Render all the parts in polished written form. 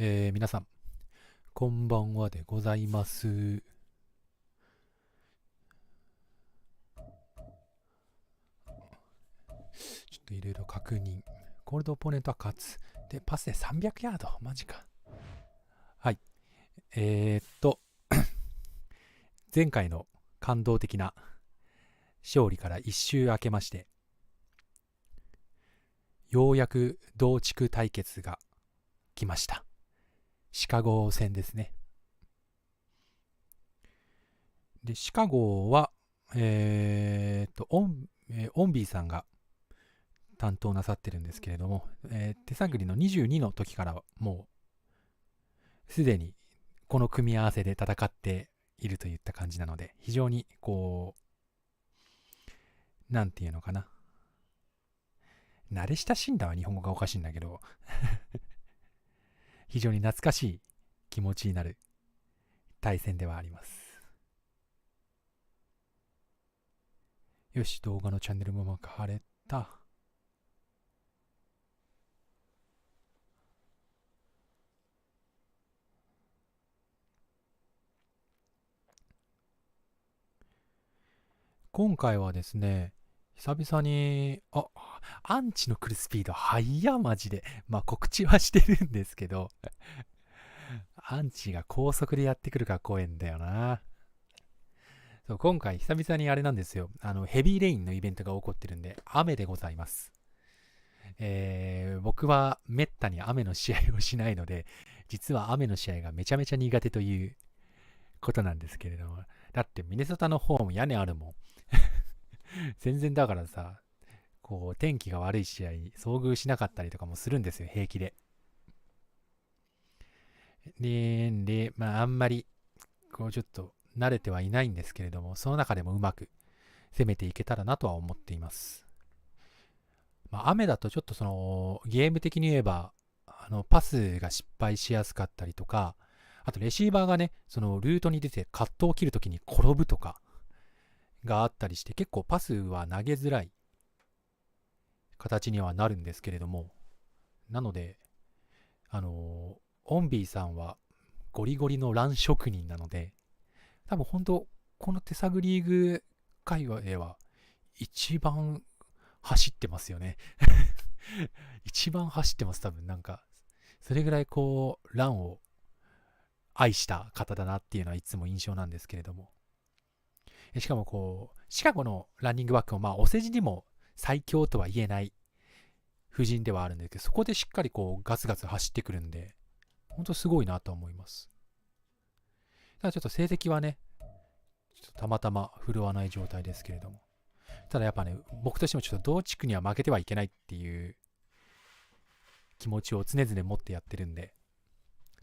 皆さん、こんばんはでございます。ちょっといろいろ確認。コールドオポネントは勝つ。で、パスで300ヤード。マジか。はい。前回の感動的な勝利から1週明けまして、ようやく同地区対決が来ました。シカゴ戦ですね。で、シカゴは、オンビーさんが担当なさってるんですけれども、手探りの22の時からもうすでにこの組み合わせで戦っているといった感じなので、非常にこう、なんていうのかな。慣れ親しんだは日本語がおかしいんだけど、非常に懐かしい気持ちになる対戦ではあります。よし、動画のチャンネルも変われた。今回はですね、久々に、アンチの来るスピード速やマジで。まあ告知はしてるんですけど、アンチが高速でやってくるから怖いんだよな。そう、今回久々にあれなんですよ。ヘビーレインのイベントが起こってるんで、雨でございます。僕はめったに雨の試合をしないので、実は雨の試合がめちゃめちゃ苦手ということなんですけれども。だってミネソタの方も屋根あるもん。全然だからさ、こう天気が悪い試合遭遇しなかったりとかもするんですよ、平気で。で、まああんまりこうちょっと慣れてはいないんですけれども、その中でもうまく攻めていけたらなとは思っています。まあ雨だとちょっとそのゲーム的に言えばパスが失敗しやすかったりとか、あとレシーバーがね、そのルートに出てカットを切るときに転ぶとかがあったりして、結構パスは投げづらい形にはなるんですけれども、なので、オンビーさんはゴリゴリのラン職人なので、多分本当この手探りーグ界隈では一番走ってますよね。一番走ってます、多分なんか。それぐらいこう、ランを愛した方だなっていうのはいつも印象なんですけれども。しかもこう、シカゴのランニングバックもまあお世辞にも最強とは言えない布陣ではあるんですけど、そこでしっかりこうガツガツ走ってくるんで、本当すごいなと思います。ただちょっと成績はね、ちょっとたまたま振るわない状態ですけれども。ただやっぱね、僕としてもちょっと同地区には負けてはいけないっていう気持ちを常々持ってやってるんで、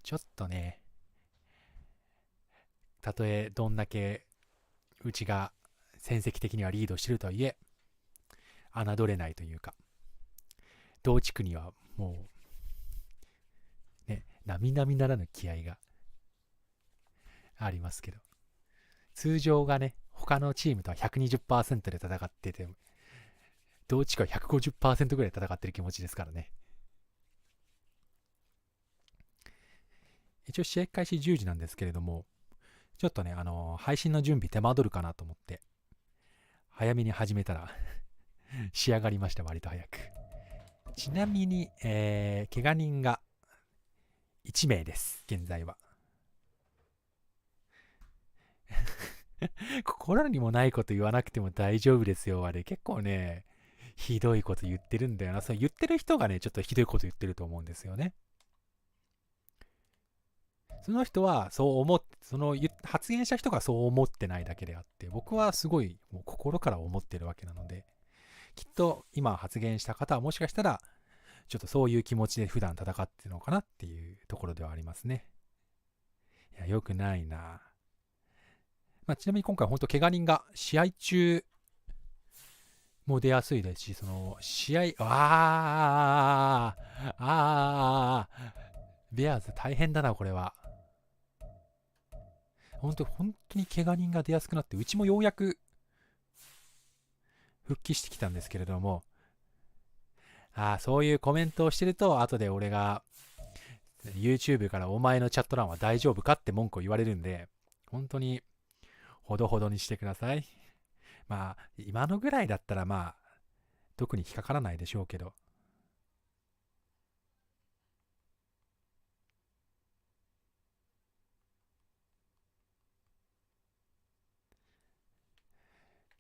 ちょっとね、たとえどんだけうちが戦績的にはリードしてるとはいえ、侮れないというか、同地区にはもう、ね、並々ならぬ気合がありますけど、通常がね、他のチームとは 120% で戦ってて、同地区は 150% ぐらい戦ってる気持ちですからね。一応試合開始10時なんですけれども、ちょっとね、配信の準備手間取るかなと思って、早めに始めたら仕上がりました、割と早く。ちなみに、怪我人が1名です、現在は。心にもないこと言わなくても大丈夫ですよ、あれ。結構ね、ひどいこと言ってるんだよな。そう言ってる人がね、ちょっとひどいこと言ってると思うんですよね。その人はそう思って、その発言した人がそう思ってないだけであって、僕はすごいもう心から思ってるわけなので、きっと今発言した方はもしかしたら、ちょっとそういう気持ちで普段戦ってるのかなっていうところではありますね。いや、よくないな。まあ、ちなみに今回本当怪我人が試合中も出やすいですし、その試合、ベアーズ大変だな、これは。本当に怪我人が出やすくなって、うちもようやく復帰してきたんですけれども、そういうコメントをしてると、後で俺が、YouTube からお前のチャット欄は大丈夫かって文句を言われるんで、本当にほどほどにしてください。まあ今のぐらいだったらまあ特に引っかからないでしょうけど、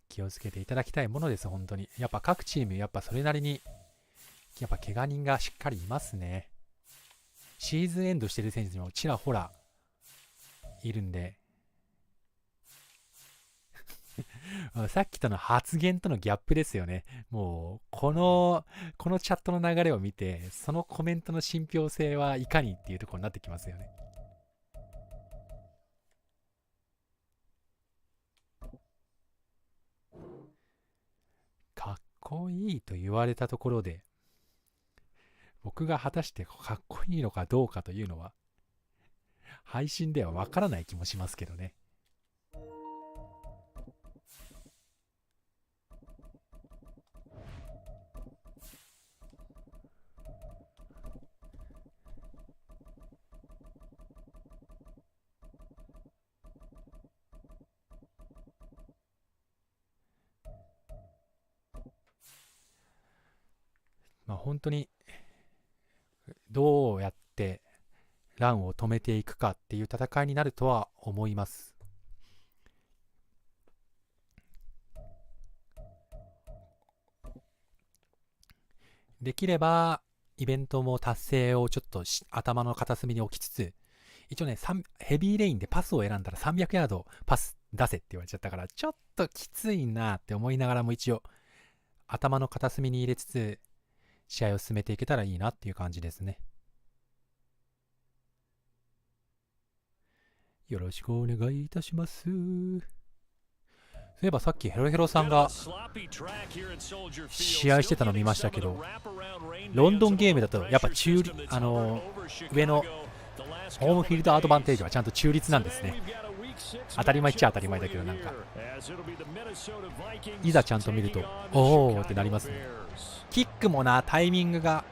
気をつけていただきたいものです。本当にやっぱ各チームやっぱそれなりにやっぱ怪我人がしっかりいますね。シーズンエンドしてる選手にもちらほらいるんでさっきとの発言とのギャップですよね。もうこのチャットの流れを見て、そのコメントの信憑性はいかにっていうところになってきますよね。かっこいいと言われたところで、僕が果たしてかっこいいのかどうかというのは配信ではわからない気もしますけどね。まあ本当にどうやってランを止めていくかっていう戦いになるとは思います。できればイベントも達成をちょっと頭の片隅に置きつつ、一応ねヘビーレインでパスを選んだら300ヤードパス出せって言われちゃったから、ちょっときついなって思いながらも一応頭の片隅に入れつつ試合を進めていけたらいいなっていう感じですね。よろしくお願いいたします。そういえばさっきヘロヘロさんが試合してたの見ましたけど、ロンドンゲームだとやっぱ上のホームフィールドアドバンテージはちゃんと中立なんですね。当たり前っちゃ当たり前だけど、なんかいざちゃんと見るとおーってなりますね。キックもな、タイミングが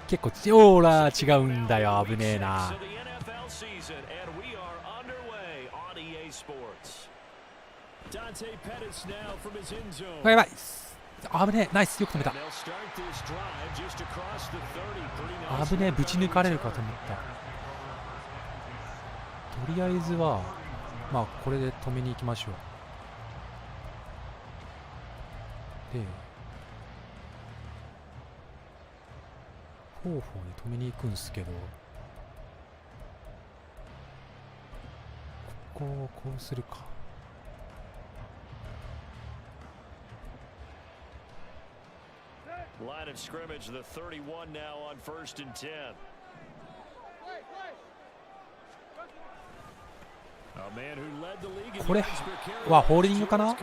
結構ほら違うんだよ、危ねえな。やばい、危ねえ、ナイス、よく止めた。危ねえ、ぶち抜かれるかと思った。とりあえずはまあこれで止めに行きましょう。で方法に止めに行くんすけど、ここをこうするか。Line of scrimmage, the 31 now on 1st and 10. A man who led the league. これはホールディングかな。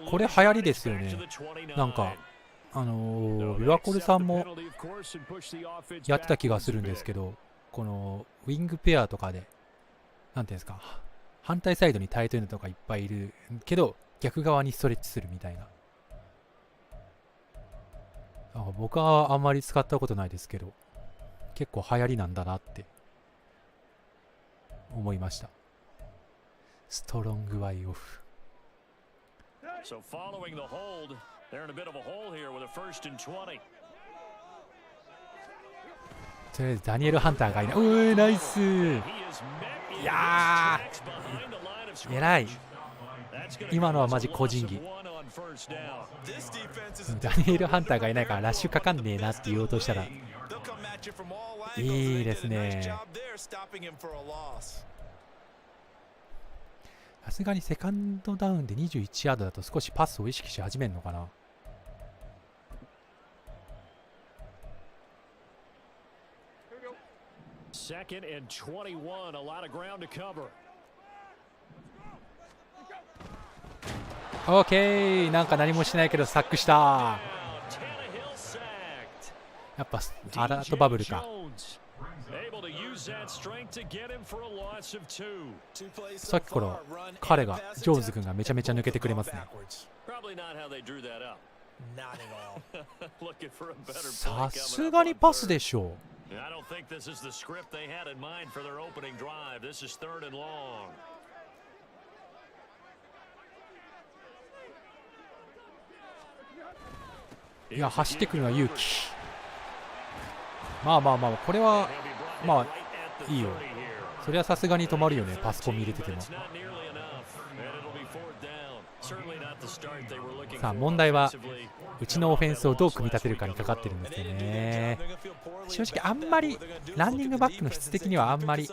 これ流行りですよね。なんかビワコルさんもやってた気がするんですけど、このウィングペアとかでなんていうんですか、反対サイドにタイトエンドとかいっぱいいるけど逆側にストレッチするみたいな。僕はあんまり使ったことないですけど、結構流行りなんだなって思いました。ストロングワイオフ。So following the hold, they're in a bit of a hole here with a 1st and 20. とりあえずダニエル・ハンターがいない。うナイス。いやー偉い。今のはマジ個人技。ダニエル・ハンターがいないからラッシュかかんねえなって言おうとしたら、いいですね。さすがにセカンドダウンで21ヤードだと少しパスを意識し始めるのかな。Second and 21, a lot of ground to cover. オーケー、なんか何もしないけどサックした。やっぱアラートバブルか。さっきから彼がジョーンズ君がめちゃめちゃ抜けてくれますね。さすがにパスでしょう。いや、走ってくるのは勇気。まあまあまあ、これはまあいいよ。それはさすがに止まるよね、パスコミ入れてても。さあ問題はうちのオフェンスをどう組み立てるかにかかってるんですよね。正直あんまりランニングバックの質的にはあんまり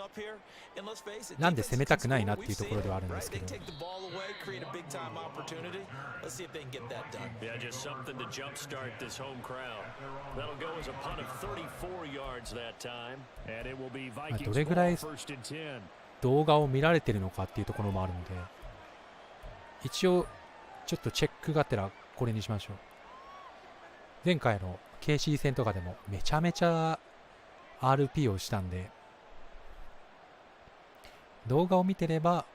なんで攻めたくないなっていうところではあるんですけど、どれぐらい動画を見られてるのかっていうところもあるので、一応ちょっとチェックがてらこれにしましょう。前回の KC 戦とかでもめちゃめちゃ RP をしたんで、動画を見てれば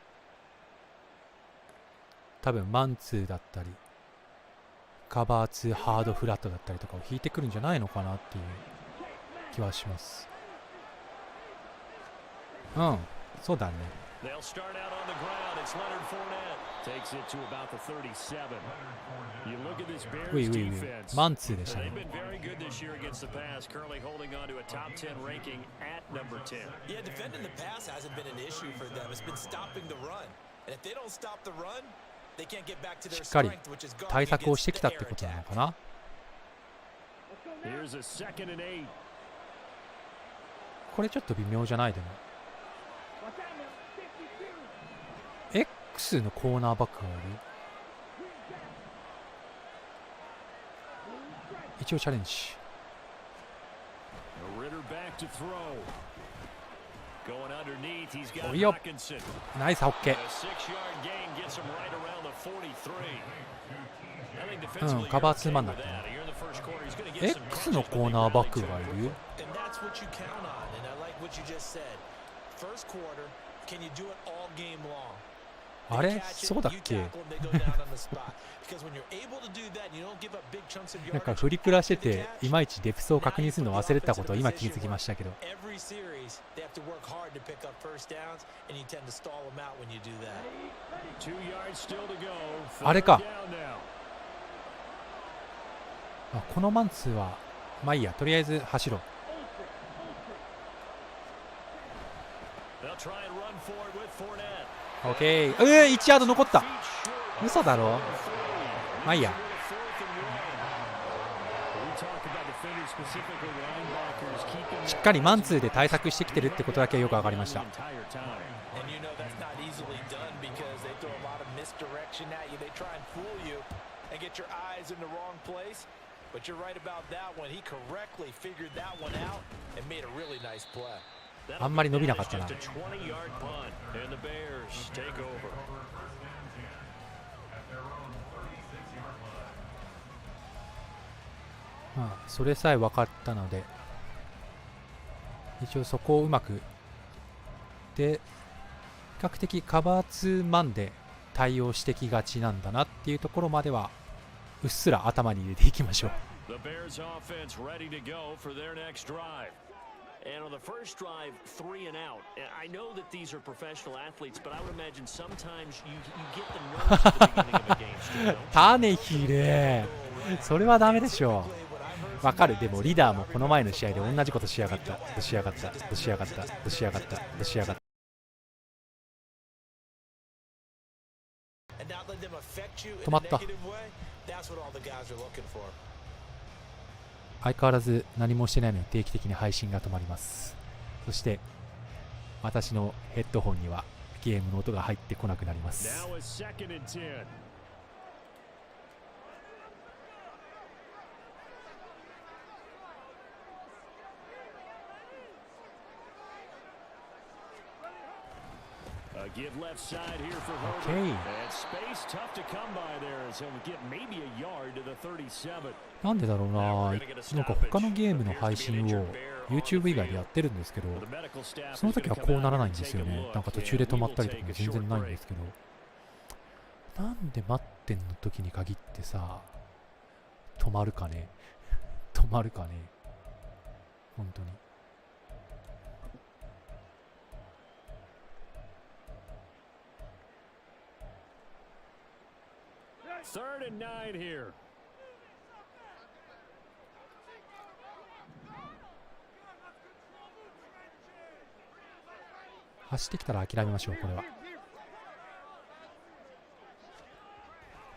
多分マンツーだったりカバー2ハードフラットだったりとかを引いてくるんじゃないのかなっていう気はします。うん、そうだね。ういういうマンツーでしたね。しっかり対策をしてきたってことなのかな。これちょっと微妙じゃない？でもX のコーナーバックがある。一応チャレンジ。おいよ、ナイスホッケー。うん、カバー2マンだったね。X のコーナーバックがいる。あれそうだっけなんかフリプラしてていまいちデプスを確認するの忘れたことを今気づきましたけど、あれか。このマンツーはまあいいや、とりあえず走ろう。オッケー。1ヤード残った。嘘だろ。まあいいや。しっかりマンツーで対策してきてるってことだけよく分かりました。あんまり伸びなかったな。まあそれさえ分かったので、一応そこをうまくで比較的カバー2マンで対応してきがちなんだなっていうところまではうっすら頭に入れていきましょう。And on the first drive, 3 and out. I know that these are professional athletes, but I would imagine sometimes you get the nerves at the beginning of a game. タネヒレ、それはダメでしょう。わかる。でもリーダーもこの前の試合で同じことしやがった。止まった。相変わらず何もしてないのに定期的に配信が止まります。そして私のヘッドホンにはゲームの音が入ってこなくなります。なんでだろうな。なんか他のゲームの配信を YouTube 以外でやってるんですけど、その時はこうならないんですよね。なんか途中で止まったりとかも全然ないんですけど、なんでマッデンの時に限ってさ、止まるかね。止まるかね。本当に。Third and 9 here. 走ってきたら諦めましょう、これは。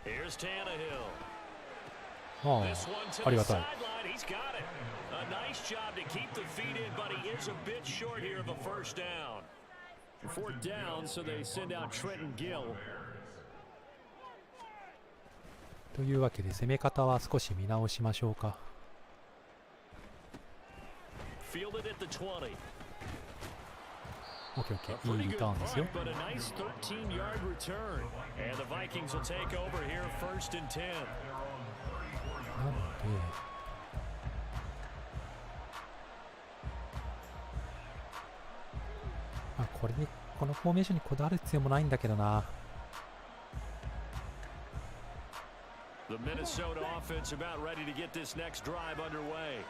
Here's Tannehill. ああ、ありがたい。He's got it. A nice job to keep the feet in, but he is a bit short here of a first down. Fourth down, so they send out Trenton Gill. というわけで攻め方は少し見直しましょうか。Fielded at the 20. オッケーオッケー、いいリターンですよ。But a nice 13-yard return. And the Vikings will take over here first and 10. なので、これにこのフォーメーションにこだわる必要もないんだけどな。The Minnesota offense about ready to get this next drive underway.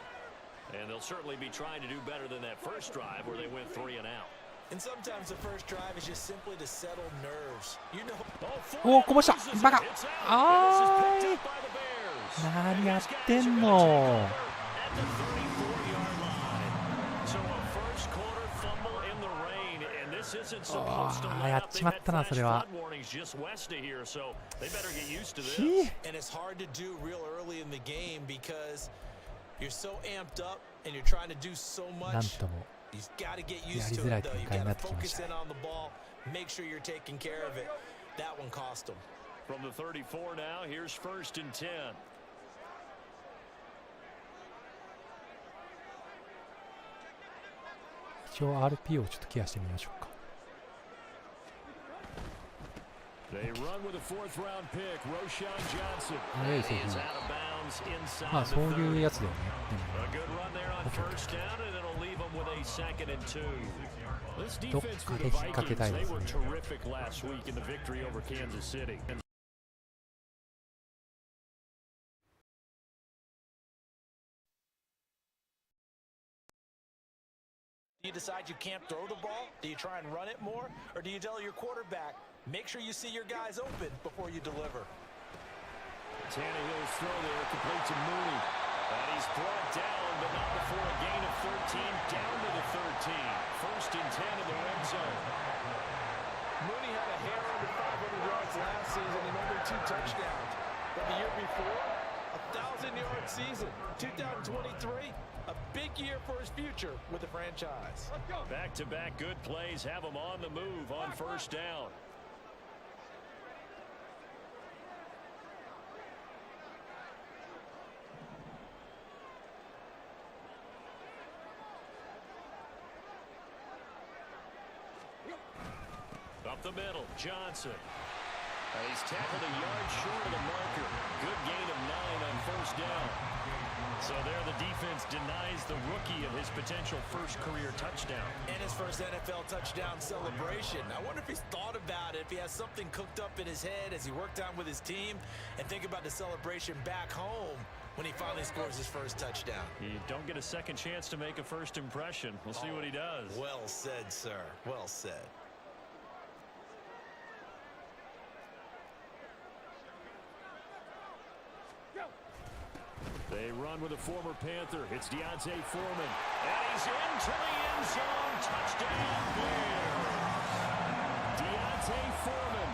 And they'll certainly be trying to do better than that first drive where they went 3 and out. And sometimes the first drive is just simply to settle nerves. You know. おお、こぼしたバカ。あーい、何やってんの。ああ、やっちまったな、それは。And it's hard to do real early in the game because you're so amped up and you're trying to do so なん much. とも You've got to get やり used づ to らい it though. 展 You've 開に got な to ってきまし focus た。 in on the ball. Make sure you're taking care of it. That one cost them. From the 34 now, here's first and 10. 一応 RP をちょっとケアしてみましょうか。They run with a fourth-round pick, Roschon Johnson. はい、そう Is そう。 out of bounds まあ inside そう the いう 30. やつだよね。 A good run there on first down, and it'll leave them with a second and 2. This どっ defense か for で the 引っ掛け Vikings, たいで they す were ね。 terrific last week in the victory over Kansas City. Do you decide you can't throw the ball? Do you try and run it more? Or do you tell your quarterback, make sure you see your guys open before you deliver? Tannehill's throw there completes to Mooney. And he's brought down, but not before a gain of 13, down to the 13. First and 10 in the red zone. Mooney had a hair under 500 yards last season and only 2 touchdowns. But the year before, 1,000-yard season. 2023, a big year for his future with the franchise. Back-to-back good plays have him on the move on first down. Up the middle, Johnson. And he's tackled a yard short of the marker. Good gain of 9 on first down. So there the defense denies the rookie of his potential first career touchdown. And his first NFL touchdown celebration. I wonder if he's thought about it, if he has something cooked up in his head as he worked on with his team, and think about the celebration back home when he finally scores his first touchdown. You don't get a second chance to make a first impression. We'll see what he does. Well said, sir. Well said. They run with a former Panther. It's Deontay Foreman. And he's into the end zone. Touchdown, Bears. Deontay Foreman,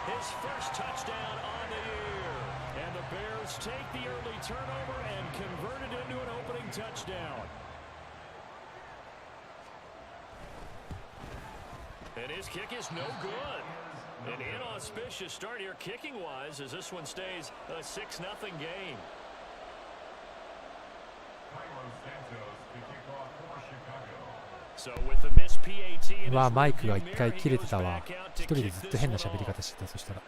his first touchdown on the year. And the Bears take the early turnover and convert it into an opening touchdown. And his kick is no good. An inauspicious start here kicking-wise as this one stays a 6-0 game. うわ、マイクが一回切れてたわ。一人でずっと変な喋り方してた。そしたら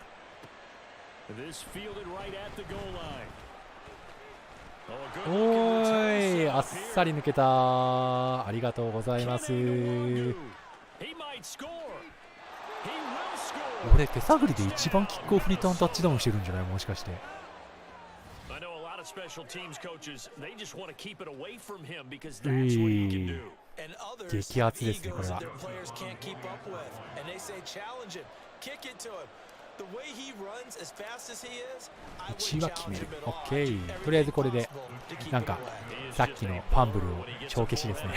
おーい、あっさり抜けた。ありがとうございます。俺手探りで一番キックオフリターンタッチダウンしてるんじゃない、もしかして。激アツですね、これは。1は決める。OK。とりあえずこれで、なんか、さっきのファンブルを帳消しですね。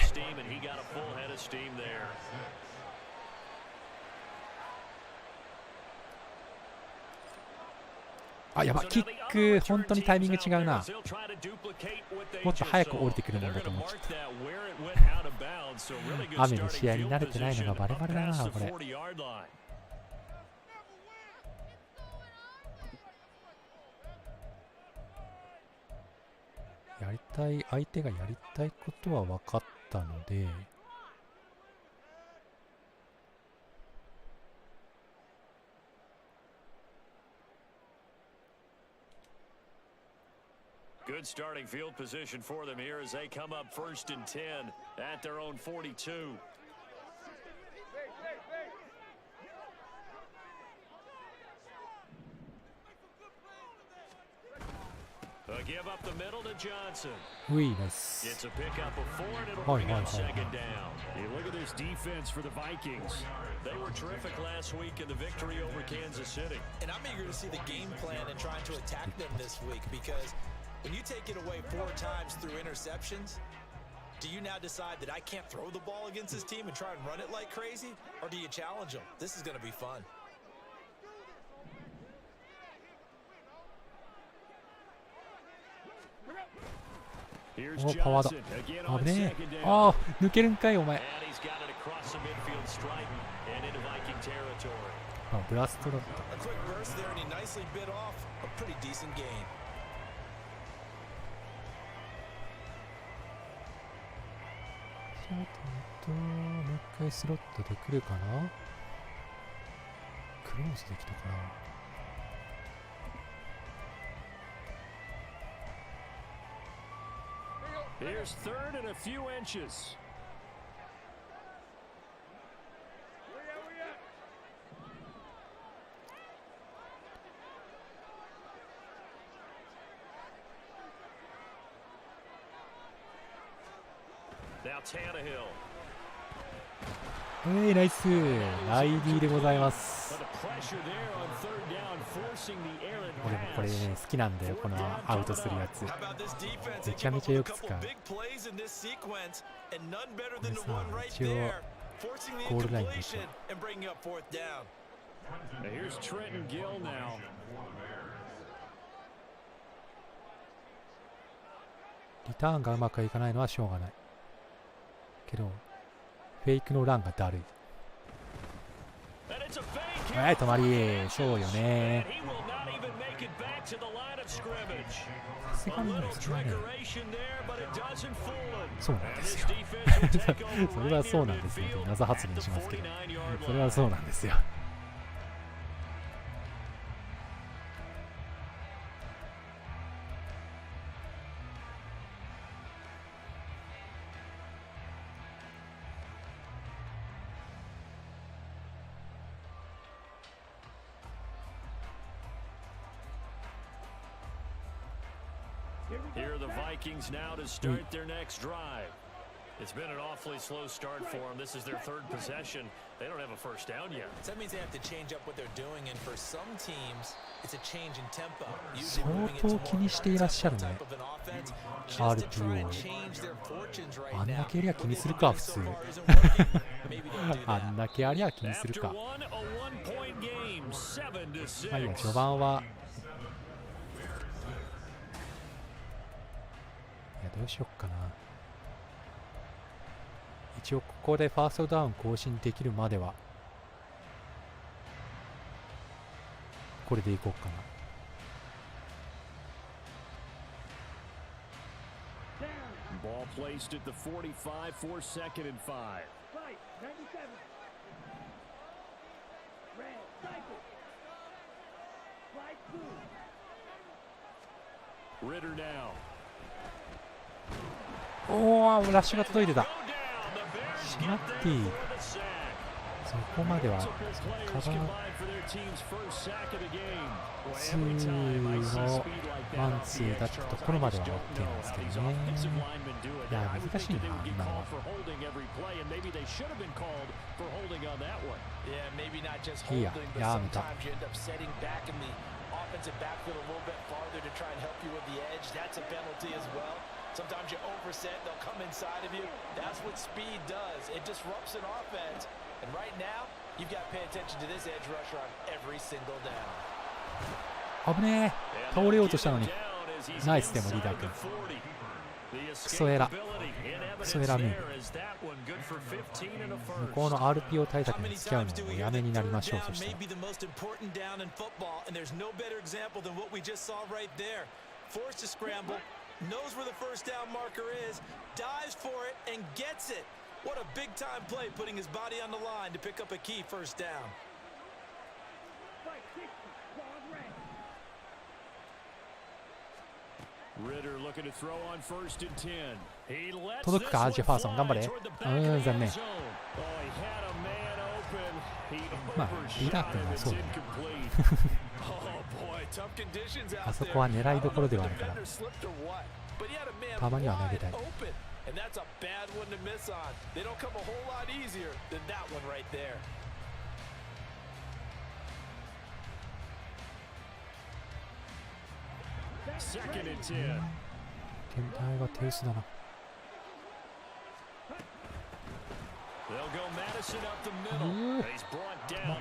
あ、やば、キック、本当にタイミング違うな。もっと早く降りてくるもんだと思っちゃった。雨の試合に慣れてないのがバレバレだな、これ。やりたい、相手がやりたいことは分かったので、Good starting field position for them here as they come up 1st and 10 at their own 42. A give up the middle to Johnson. It's a pickup of 4 and it'll bring up 2nd down. Hey, look at this defense for the Vikings. They were terrific last week in the victory over Kansas City. And I'm eager to see the game plan and trying to attack them this week because when you take it away 4 times through interceptions, do you now decide that I can't throw the ball against this team and try and run it like crazy? Or do you challenge them? This is going to be fun. Here's パワー Johnson again だ。 on 危ね 2nd え。 down. ああ、抜けるんかい、お前。 And he's got it across the midfield stripe and into Viking territory. あ、ブラストだった。A quick burst there and he nicely bit off a pretty decent gain. もう一回スロットで来るかな。クローズできたかな。Here's 3rd and a few inches. Now Tannehill. ナイス。ナイディでございます。 But the pressure there on 3rd down, forcing the errant 俺もこれ pass. ね、好きなんだよ、このアウトするやつ。 How about this defense? めちゃめちゃよく使う。 Big plays in this sequence and none better これ than the さ one、right 一応 there. Forcing the ゴールラインでしょ。 incompletion and bringing up 4th down. Now here's Trenton Gill now. リターンがうまくいかないのはしょうがない。けど、フェイクのランがだるい。And it's a fake. はい、止まり。そうよね。 He will not even make it back to the line of scrimmage. さすが A に little それはね、 trickeration there, but it doesn't fool him. そうなんです This よ。 defense will take over それは right そう near なんですよ。 midfield 謎発 at 言 the しますけど。 49-yard それは line. そうなんですよ。Here are the Vikings now to start their next drive. It's been an awfully slow start for them. This is their 3rd possession. They don't have a 1st down yet. So that means they have to change up what they're doing, and for some teams, it's a change in tempo. 相当気にしていらっしゃるね。RPO あんだけやりゃ気にするか、普通。あんだけやりゃ気にするか。まあいいや、序盤は。いや、どうしよっかな。一応ここでファーストダウン更新できるまではこれでいこうかな。Ball placed at the 45 for 2nd and 5. Ritter now. おお、ラッシュが届いてた。しまっていい。そこまではカバー2のマンツーだったところまでは持ってるんですけどね。いや、難しいな、今のは。いいや、やめた。offensive backfield a little bit farther to try and help you with the edge. That's a penalty as well. Sometimes you overset, they'll come inside of you. That's what speed does. It disrupts an offense. And right now, you've got to pay attention to this edge rusher on every single down. 危ねえ。倒れようとしたのに。ナイスでもリーダー君。クソエラ。クソエラムーブ。向こうの RPO 対策に付き合うのもやめになりましょう。そしたら。Knows where the first down marker is, dives for it, and gets it. What a big-time play, putting his body on the line to pick up a key first down. Ritter looking to throw on first and 10. He lets 届くか、ジェファーソン、頑張れ。残念。まあ、リーダー君もそうだね。あそこは狙いどころではあるから、たまには投げたい。全体が手薄だな。待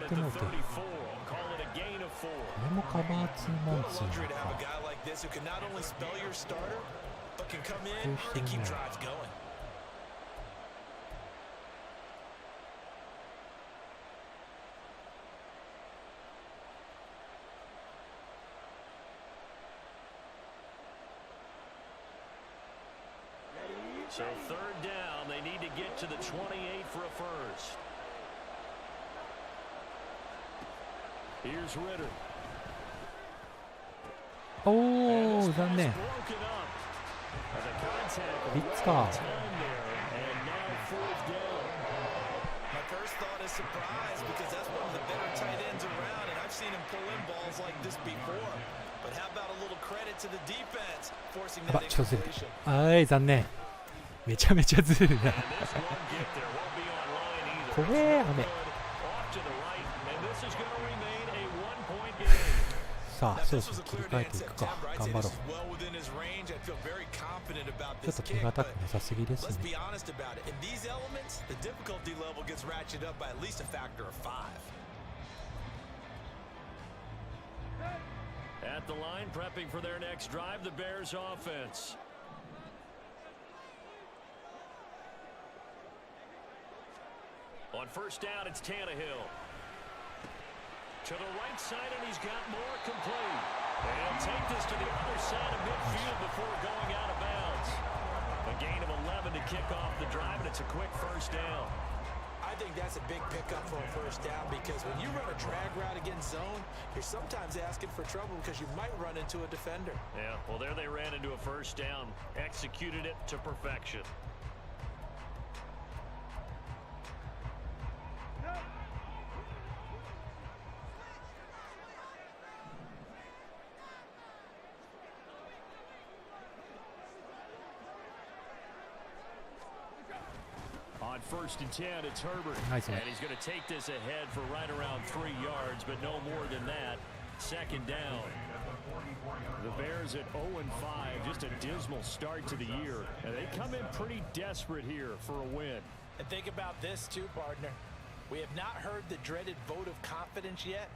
ってもうて。これもカバー2マンツーなのか。工夫してるね。So third down, they need to get to the 28 for a first. Here's Ritter. おー、残念。ビッツか。First thought is surprise because that's one of the better tight ends around, and I've seen him pull in balls like this before. But how about a little credit to the defense forcing that incompletion? はい、残念。めちゃめちゃずるな。怖え、雨。さあ、そろそろ切り替えていくか。頑張ろう。ちょっと手堅くなさすぎですね。At the line, prepping for their next drive, the Bears offense. On first down, it's Tannehill. To the right side, and he's got more complete. And take this to the other side of midfield before going out of bounds. A gain of 11 to kick off the drive, and it's a quick first down. I think that's a big pickup for a first down because when you run a drag route against zone, you're sometimes asking for trouble because you might run into a defender. Yeah, well, there they ran into a first down, executed it to perfection. On first and 10, it's Herbert. Nice. And he's going to take this ahead for right around 3 yards, but no more than that. Second down. The Bears at 0-5, just a dismal start to the year. And they come in pretty desperate here for a win. And think about this too, partner. We have not heard the dreaded vote of confidence yet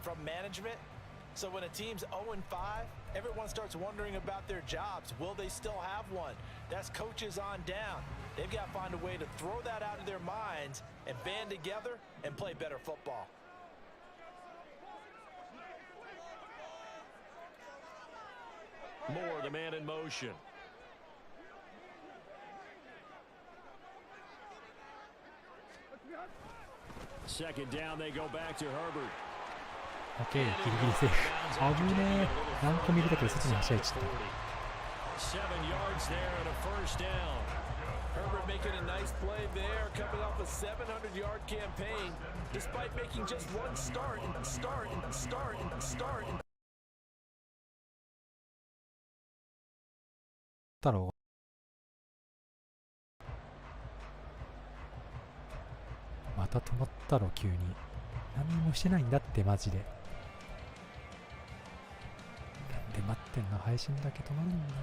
from management. So when a team's 0-5, everyone starts wondering about their jobs. Will they still have one? That's coaches on down. They've got to find a way to throw that out of their minds and band together and play better football. Moore, the man in motion. Second down, they go back to Herbert. OK、ギリギリセーフ。危ねえ。何個見れたけど外に走られちゃった。Herbert making a nice play there, coming off a 700-yard campaign, despite making just one start. だろう。また止まったろ急に。何もしてないんだってマジで。なんで待ってんの、配信だけ止まるんだよ。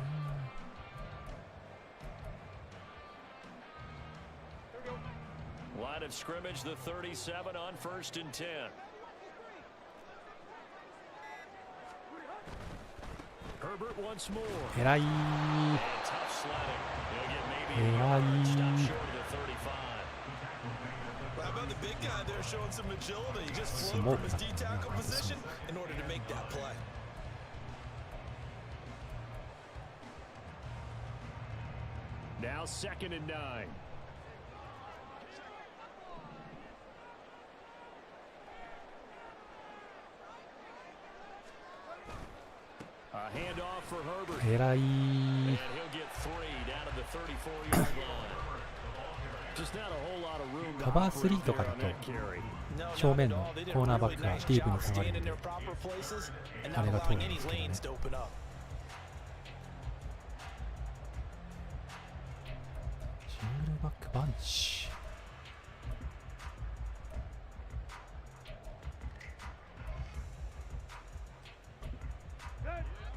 Line of scrimmage, the 37 on 1st and 10. Herbert once more. 偉い And tough sledding. He'll get maybe a 偉 yard, い stop short of the 35. How about the big guy there showing some agility? He just flew Smoke. from his D tackle position in order to make that play. Now 2nd and 9. A handoff for Herbert. 偉い And he'll get 3 down to the 34-yard line. Just not a whole lot of room to カバー operate 3とか there だ on と that carry. 正面のコーナーバックがディープに下がるんであれが通るんですけどね。シングルバックバンチ。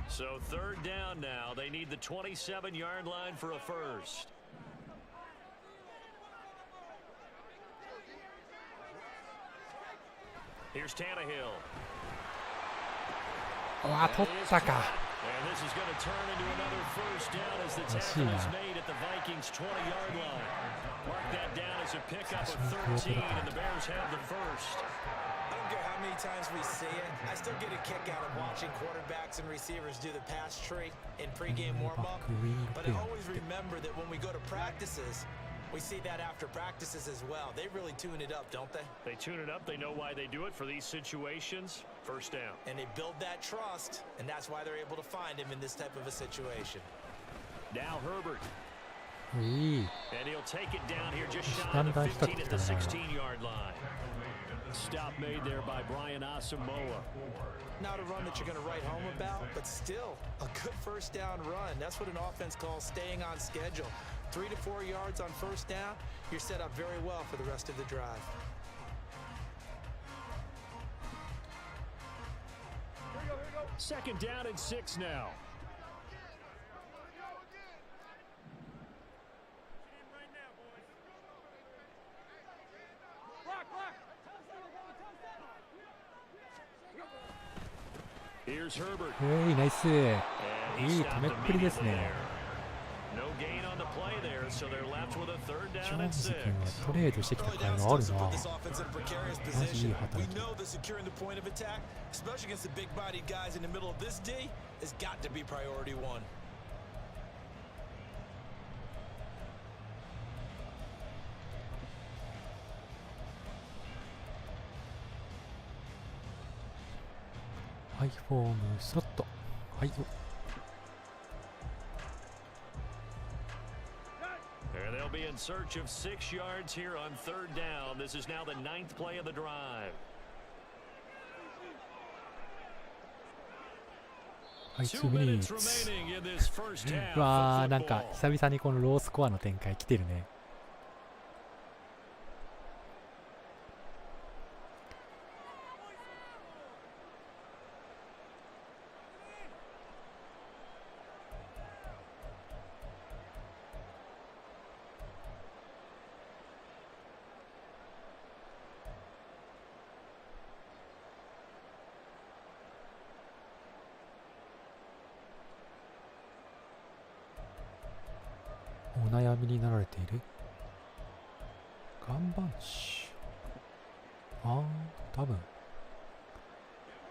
So 3rd down now. They need the 27-yard line for a first. Here's Tannehill. わあ取ったか。 And this is going to turn into another first down as the tackle is made at the Vikings 20-yard line. Mark that down as a pickup of 13 and the Bears have the first. I don't care how many times we see it. I still get a kick out of watching quarterbacks and receivers do the pass tree in pregame warm-up. But I always remember that when we go to practices, we see that after practices as well. They really tune it up, don't they? They tune it up. They know why they do it for these situations. First down. And they build that trust, and that's why they're able to find him in this type of a situation. Now Herbert. いい。 And he'll take it down here just shy of the 15 at the 16-yard line. Stop made there by Brian Asamoah. Not a run that you're going to write home about, but still a good first down run. That's what an offense calls staying on schedule. 3 to 4 yards on first down, you're set up very well for the rest of the drive. Second down and 6 now. Here's Herbert. いいナイス。いい And he 止めっ stopped ぷりです immediately ね。 there. No gain on the play there, so they're left with a 3rd ジ down ョーン and ズ 6. 君はトレードしてきた甲斐があるな。マジいい働き。 We know that securing the point of attack, especially against the big-bodied guys in the middle of this D, has got to be priority one. はい、フォームスロット。はい。 And they'll be in search of 6 yards here on 3rd down. This is now the 9th play of the drive. はい、 2 2 minutes minutes。 remaining in this first half うわー、 of なんか football. 久々にこのロースコアの展開来てるね。お悩みになられている岩盤師。ああ、多分。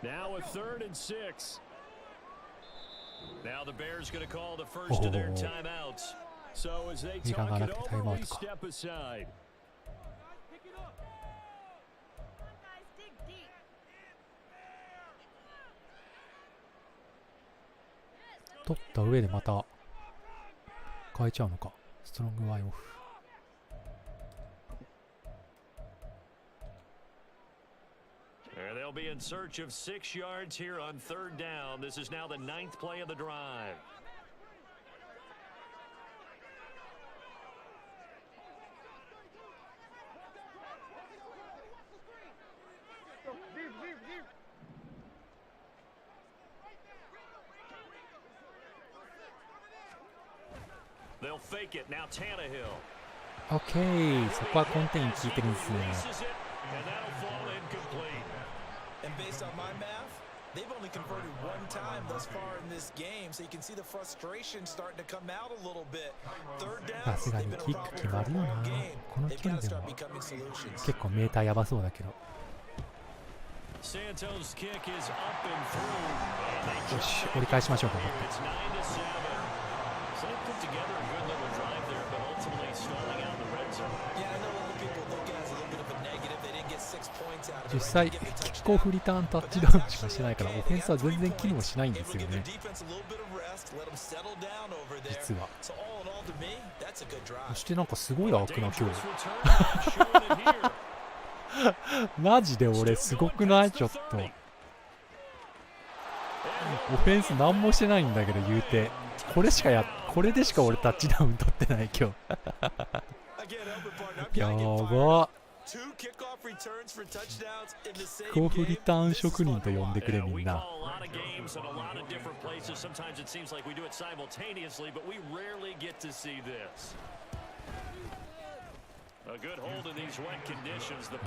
Now a 3rd and 6. Now the Bears going to call the first of their timeouts. So as they talk it over, we step aside. 取った上でまた変えちゃうのか。ストロングワイオフ。They'll be in search of 6 yards here on 3rd down. This is now the 9th play of the drive. They'll fake it. Now Tannehill. オッケー、そこはコンテイン効いてるんですね。 And that'll fall incomplete. And based on my math, they've only converted one time thus far in this game, so you can see the frustration starting to come out a little bit. さす Third が downs, に they've キ been ッ a ク problem 決まる for よ the な。 whole game. この They've 件 got to で start も becoming solutions. 結構メーターやばそうだけど。 Santos' kick is up and through. よし、折り返しましょうか。 It's 9-7. So they put together a good little drive there, but ultimately stalling out in the red zone. Yeah, I know a lot of people look at it as a little bit of a negative. They didn't get 6 points out of it. 実 Right? 際 They キ didn't get the ックオ touchdown. フリターンタッチダウンしかしてないからオフェンスは全然機能しないんですよね。 実は。そしてなんかすごい開くな今日。 Dangerous return, showing it here. マジで俺すごくないちょっと。オフェンス何もしてないんだけど言うて。これでしか俺タッチダウン取ってない今日。やば。キックオフリターン職人と呼んでくれみんな。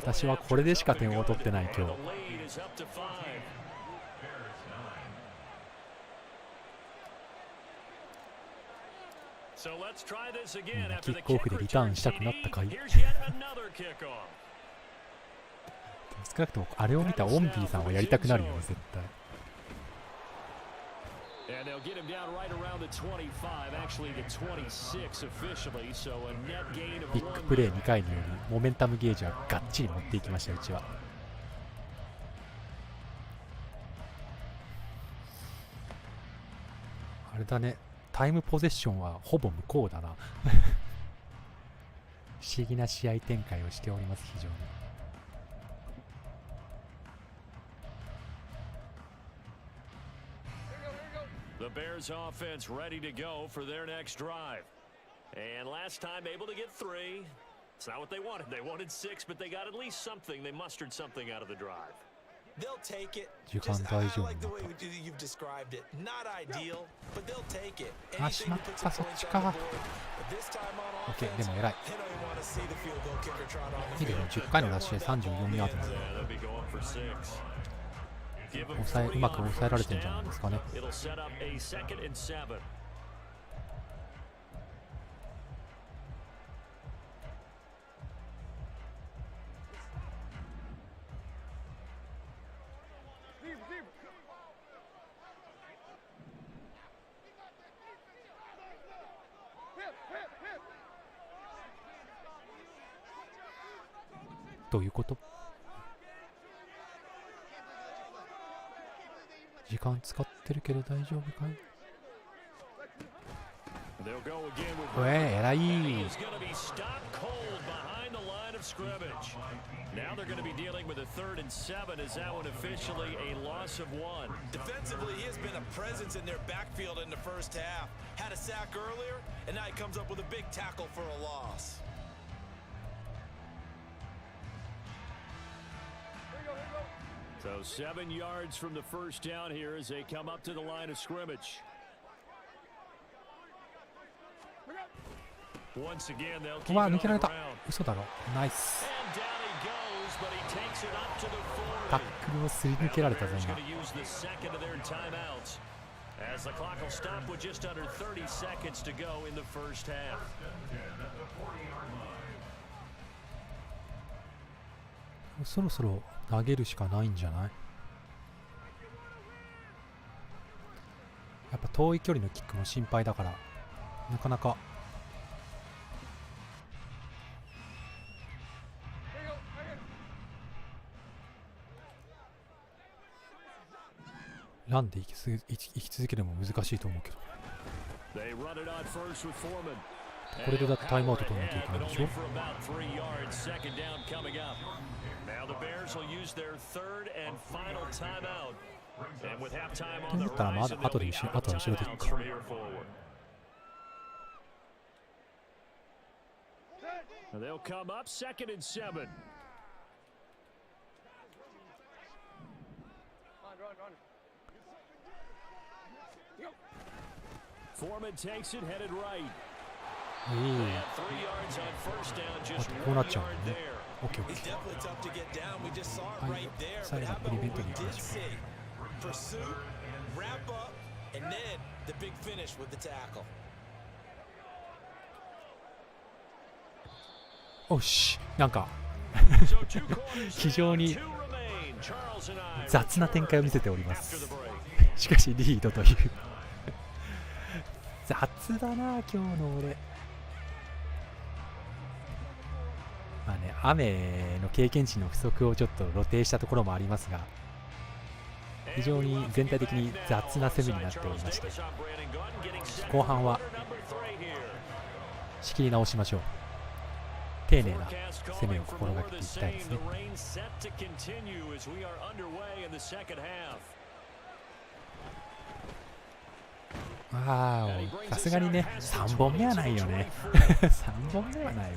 私はこれでしか点を取ってない今日。キックオフでリターンしたくなったかい？少なくともあれを見たオンビーさんはやりたくなるよね絶対。ビッグプレー2回によりモメンタムゲージはがっちり持っていきましたうちは。あれだね、タイムポゼッションはほぼ無効だな。不思議な試合展開をしております非常に。The Bears offense ready to go for their next drive. And last time able to get 3. It's not what they wanted. They wanted 6, but they got at least something. They mustered something out of the drive. They'll take it. 時間 Just, 大 I 丈夫 like the な way のか。 you've described it. Not ideal, but they'll take it. あ、しまっ Anything to put た、 some そっ points ち on か。 the board. But this time on OK、 offense, でも偉い。 they don't even want to see the field goal kicker trot on the いいで field. も10回のラッシュで34ヤードなんで Yeah, they'll be going for 6. Give them うまく抑えられてんじゃないですかね。 It'll set up a 2nd and 7. どういうこと？時間使ってるけど大丈夫かい？ They'll go again with おい、偉い。 He's going to be stopped cold behind the line of scrimmage. Now they're going to be dealing with a 3rd and 7. Is that one officially a loss of 1? Defensively, he has been a presence in their backfield in the first half. Had a sack earlier, and now he comes up with a big tackle for a loss. So 7 yards from the first down here as they come up to the line of scrimmage. Once again, they'll う keep わ、 it 抜けら on れた。 the ground. 嘘だろ。ナイス。 And down he goes, but he takes it up to the タッ 40. クルをすり抜けられた Now ぞ the Bears 今。 going to use the second of their timeouts as the clock will stop with just under 30 seconds to go in the first half. そろそろ投げるしかないんじゃない？やっぱ遠い距離のキックも心配だからなかなか。ランで生き続けるのも難しいと思うけど。これでだってタイムアウト取らなきゃいけないでしょ。 Now the Bears will use their third and final timeout. And with halftime って on 思 the ったらま horizon, だ they'll 後で be 後 out は of 後ろでい timeouts くか。 from here forward. They'll come up 2nd and 7. Foreman takes it, headed right. おお、 And 3 yards on first down, just こうなっ 1ちゃう yard のね。 there. オッケーオッ It's ケー。 definitely tough to get down. We just saw it はい right there. 最 But 後 how プリ about ベン what トに we 行きま did しょ see? Pursuit, wrap up, and then the big finish with the tackle. う。おし、なんか So 2 quarters 非常 down, に 2 remain. Charles and I 雑な展開を見せておりま after す the。break. しかしリードという雑だな今日の俺。まあね、雨の経験値の不足をちょっと露呈したところもありますが、非常に全体的に雑な攻めになっておりまして、後半は仕切り直しましょう。丁寧な攻めを心がけていきたいですね。わーお、さすがにね3本目はないよね3本目はないよ。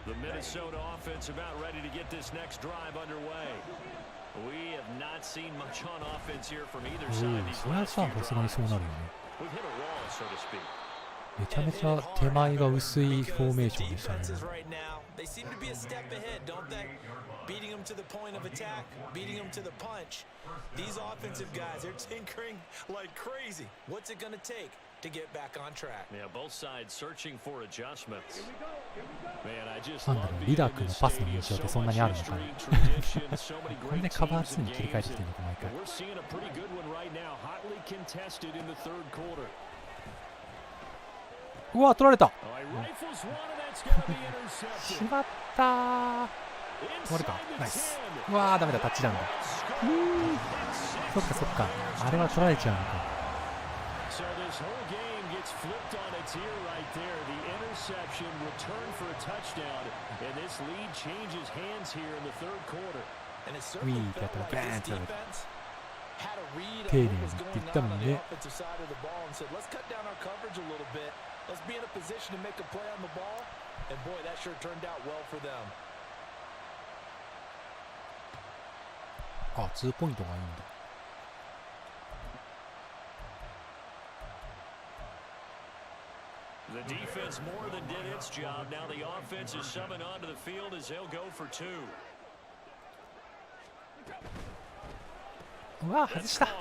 The Minnesota offense about ready to get this next drive underway. We have not seen much on offense here from either お side お、 these それは last さ few さすがに drives. そうなるよね。 We've hit a wall, so to speak. めちゃめちゃ手前が薄いフォーメーションでしたね。 Right now, they seem to be a step ahead, don't they? Beating them to the point of attack, beating them to the punch. These offensive guys, they're tinkering like crazy. What's it going to take to get back on track? Yeah, both sides searching for adjustments. Man, I just なんだ love ろう、 being リダー in 君の this パスの stadium. 印象 So ってそんな much にあるのか history, な tradition, so many これ great でカバー teams 2に and 切り替えてきて games. るのか毎回。 We're seeing a pretty good one right now, hotly contested in the third quarter. うわ、取られた。 Oh, he rifles one, and that's going to be し intercepted. まったー。終わるか。 Inside ナイ the ス。 10. うわー、ダメだ、タッチダウンだ。そっかそっか。あれは取られちゃうのか。 So this whole game gets flipped on its ear right there. The interception returned for a touchdown, and this lead changes hands here in the third quarter. And it certainly Wee, felt got the like this band. defense had a read丁寧 on に what was って言 going った on の on に the ね。 offensive side of the ball and said, let's cut down our coverage a little bit. Let's be in a position to make a play on the ball. And boy, that sure turned out well for them. あ、2ポイントがいいんだ。 The defense more than did its job. Now the offense is summoned onto the field as they'll go for 2. うわ、外した。 And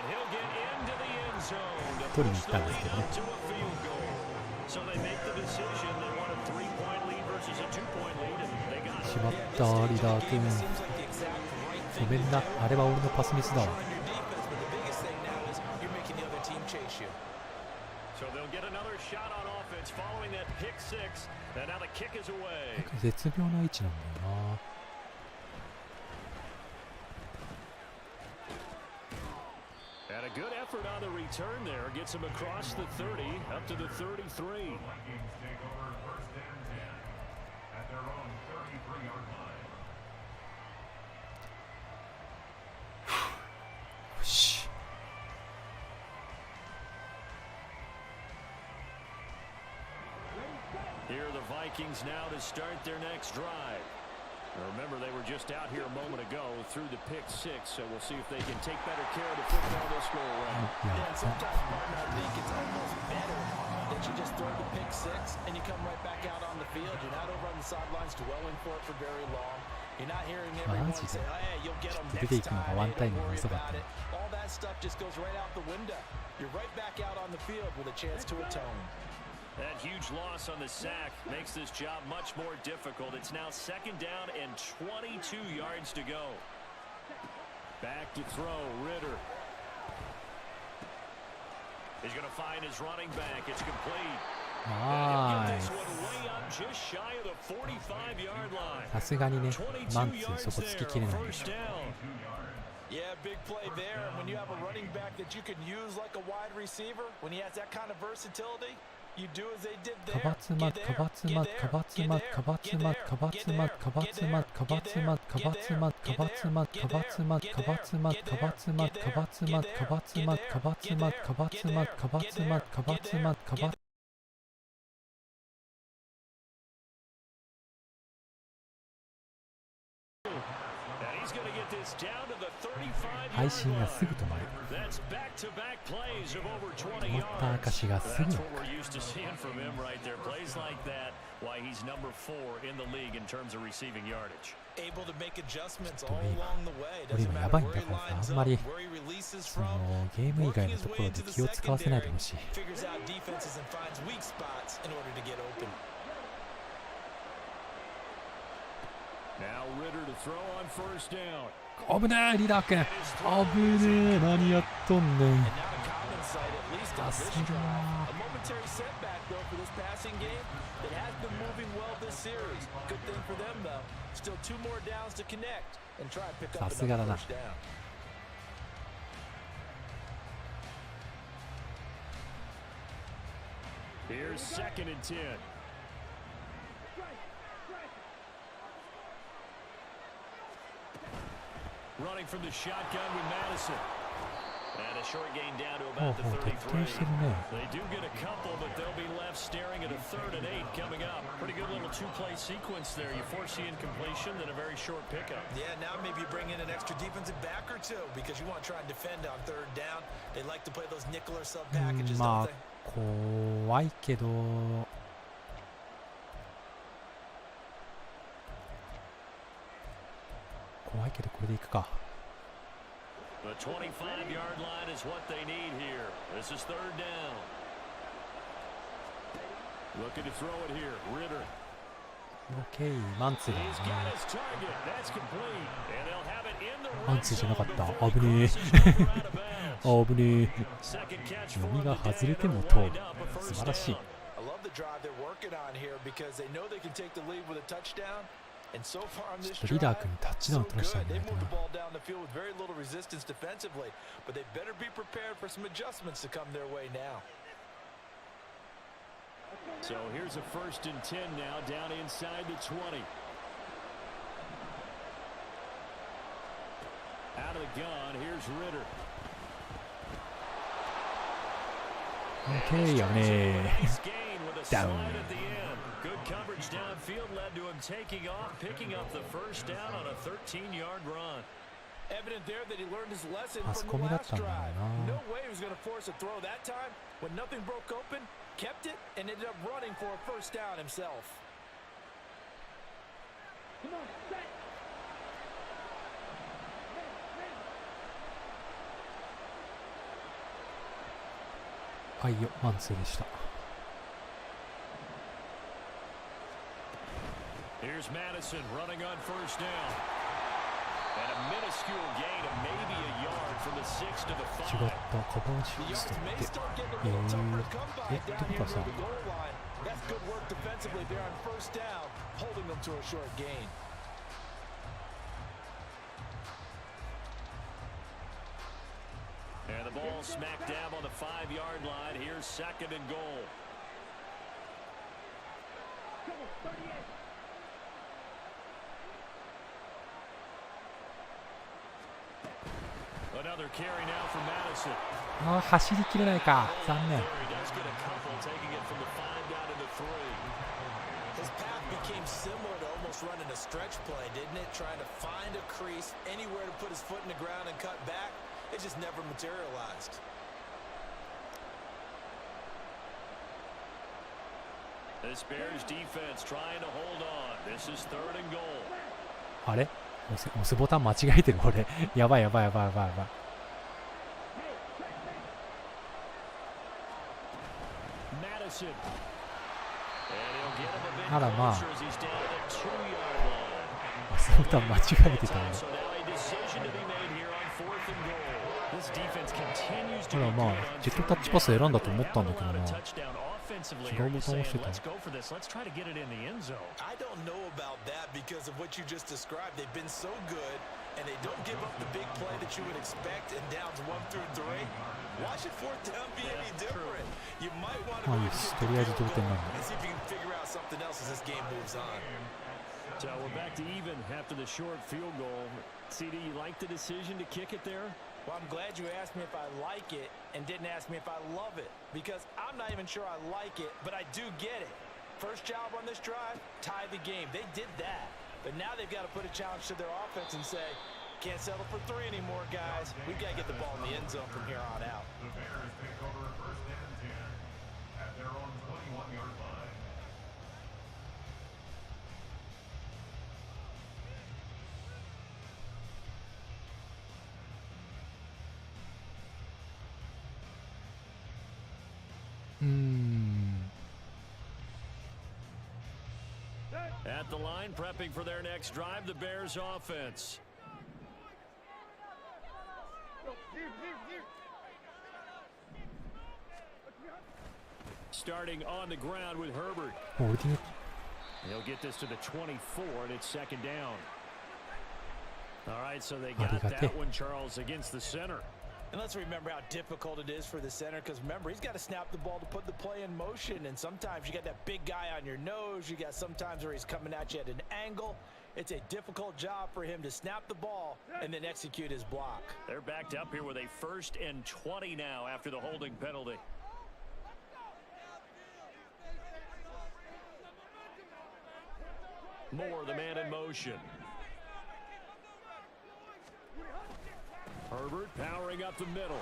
he'll get into the end zone to 取りに push 行っ the たんですけど lead ね。 up to a field goal. So they make the decision. They want a 3-point lead versus a 2-point lead, and they got it. しまったリーダー君。ごめんな、あれは俺のパスミスだわ。 So they'll get another shot on offense following that pick six. And now the kick is away. 絶妙な位置なんだよな。 And a good effort on the return there. Gets him across the 30, up to the 33. よし。 Here are the Vikings now to start their next drive. Now remember, they were just out here a moment ago through the pick six, so we'll see if they can take better care of the football this go around. Yeah, and sometimes, Martin, I think it's almost better that you just throw the pick six and you come right back out on the field. You're not over on the sidelines dwelling for it for very long. You're not hearing everyone say, oh, hey, you'll get them next time. Hey, don't worry about it. All that stuff just goes right out the window. You're right back out on the field with a chance to atone. That huge loss on the sack makes this job much more difficult. It's now 2nd down and 22 yards to go. Back to throw, Ritter. He's going to find his running back. It's complete. ナイ This ス。 one way up just shy of the 45-yard line. さすがにね、マンツ 22 ー yards そこつき there, きれ a ないでし first ょ。 down. Yeah, big play there. And when you have a running back that you can use like a wide receiver, when he has that kind of versatility, you do as they did カ there. バツマッカバツマッカバツマッカバツマッカバツマッカバツマッカバツマッカバツマッカバツマッカバツマッカバツマッカバツマッカバツマッカバツマッカバツマッカバツマッカバツマッカバツマッカバツ配信がすぐ止まる。止まった証がすぐ分かる。俺今やばいんだからさ、あんまりそのゲーム以外のところで気を使わせないでほしい。危ねえリーダー君、危ねえ、何やっとんねん。焦るな。さすがだな。Here's second and 10. Running from the shotgun with Madison. And a short gain down to about the 33. They do get a couple, but they'll be left staring at a 3rd and 8 coming up. Pretty good little two-play sequence there. You foresee incompletion, then a very short pickup. Yeah, now maybe you bring in an extra defensive back or two because you want to try and defend on 3rd down. They like to play those nickel or sub packages, don't they? 怖いけど。怖いけどこれでいくか。The 25-yard line is what they need here. This is 3rd down. Looking to throw it here. Ritter. OK、マンツーだね。 He's got his target. That's complete. And they'll have it in the マン red ツーじゃなか zone. った。危ねえ。 危ねえ。 Second catch 読 for み him が today. 外れても It'll 通 wind る。 up a 素 first 晴らしい。 down. I love the drive they're working on here because they know they can take the lead with a touchdown. And so far on this ちょっとリーダー drive, 君にタッチダウン so 取らせてあ good. げな They いと moved な。 the ball down the field with very little resistance defensively, but they better be prepared for some adjustments to come their way now. So here's a 1st and 10 now, down inside the 20. Out of the gun, here's Ritter. OK、危ねえ。 Nice gain with a Down. slide at the end. Good coverage downfield led to him taking off, picking up the first down on a 13-yard run. Evident there that he learned his lesson あそ from こ the 見だっ last たんだ drive. ろうな。 No way he was going to force a throw that time. When nothing broke open, kept it, and ended up running for a first down himself. Come on, set. はいよ、マンツーでした。Here's Madison running on first down. And a minuscule gain of maybe a yard from the 6 to the 違っ 5. た、カバーシ The スト yards っ may て。 start getting a little tougher to come by って down こと here はさ、 near the goal line. That's good work defensively there on first down, holding them to a short gain. And the ball smack dab on the 5-yard line. Here's 2nd and goal. Another carry now for Madison. ああ、走りきれないか。残念。 He does get a couple, taking it from the 5 down to the 3. His path became similar to almost running a stretch play, didn't it? Trying to find a crease, anywhere to put his foot in the ground and cut back. It just never materialized. This Bears defense trying to hold on. This is 3rd and goal. あれ押すボタン間違えてる俺。やばいやばいやばいやばいやばい。Madison. あらまあ。 as he's down at the 2-yard line. 押すボタン間違えてた俺。decision to be made here on 4th and goal. This defense continues た to だ be ま good あ on ジェット 2タッチパス and 選んだ now と思ったんだ they けど haven't な。 allowed a touchdown offensively 違 here. うボ He's タンを押 saying, してた。 let's go for this. Let's try to get it in the end zone. I don't know about that because of what you just described. They've been so good, and they don't give up the big play that you would expect in downs 1 through 3. Why should 4th down be any different? You might want to まあいいです。とりあえず同点なんで。 and see if you can figure out something else as this game moves on. So we're back to even after the short field goal. CD, you like the decision to kick it there? Well, I'm glad you asked me if I like it and didn't ask me if I love it, because I'm not even sure I like it, but I do get it. First job on this drive, tie the game. They did that, but now they've got to put a challenge to their offense and say, can't settle for 3 anymore, guys. We've got to get the ball in the end zone from here on out. The Bears take over 1st and 10 at their own 21-yard line. At the line, prepping for their next drive, the Bears offense. Starting on the ground with Herbert. ホールディング。 He'll get this to the 24, and it's 2nd down. All right, so they あり got がてえ。 that one, Charles, against the center. And let's remember how difficult it is for the center, because remember, he's got to snap the ball to put the play in motion, and sometimes you got that big guy on your nose. You got sometimes where he's coming at you at an angle. It's a difficult job for him to snap the ball and then execute his block. They're backed up here with a 1st and 20 now after the holding penalty. Moore, the man in motion. Herbert powering up the middle.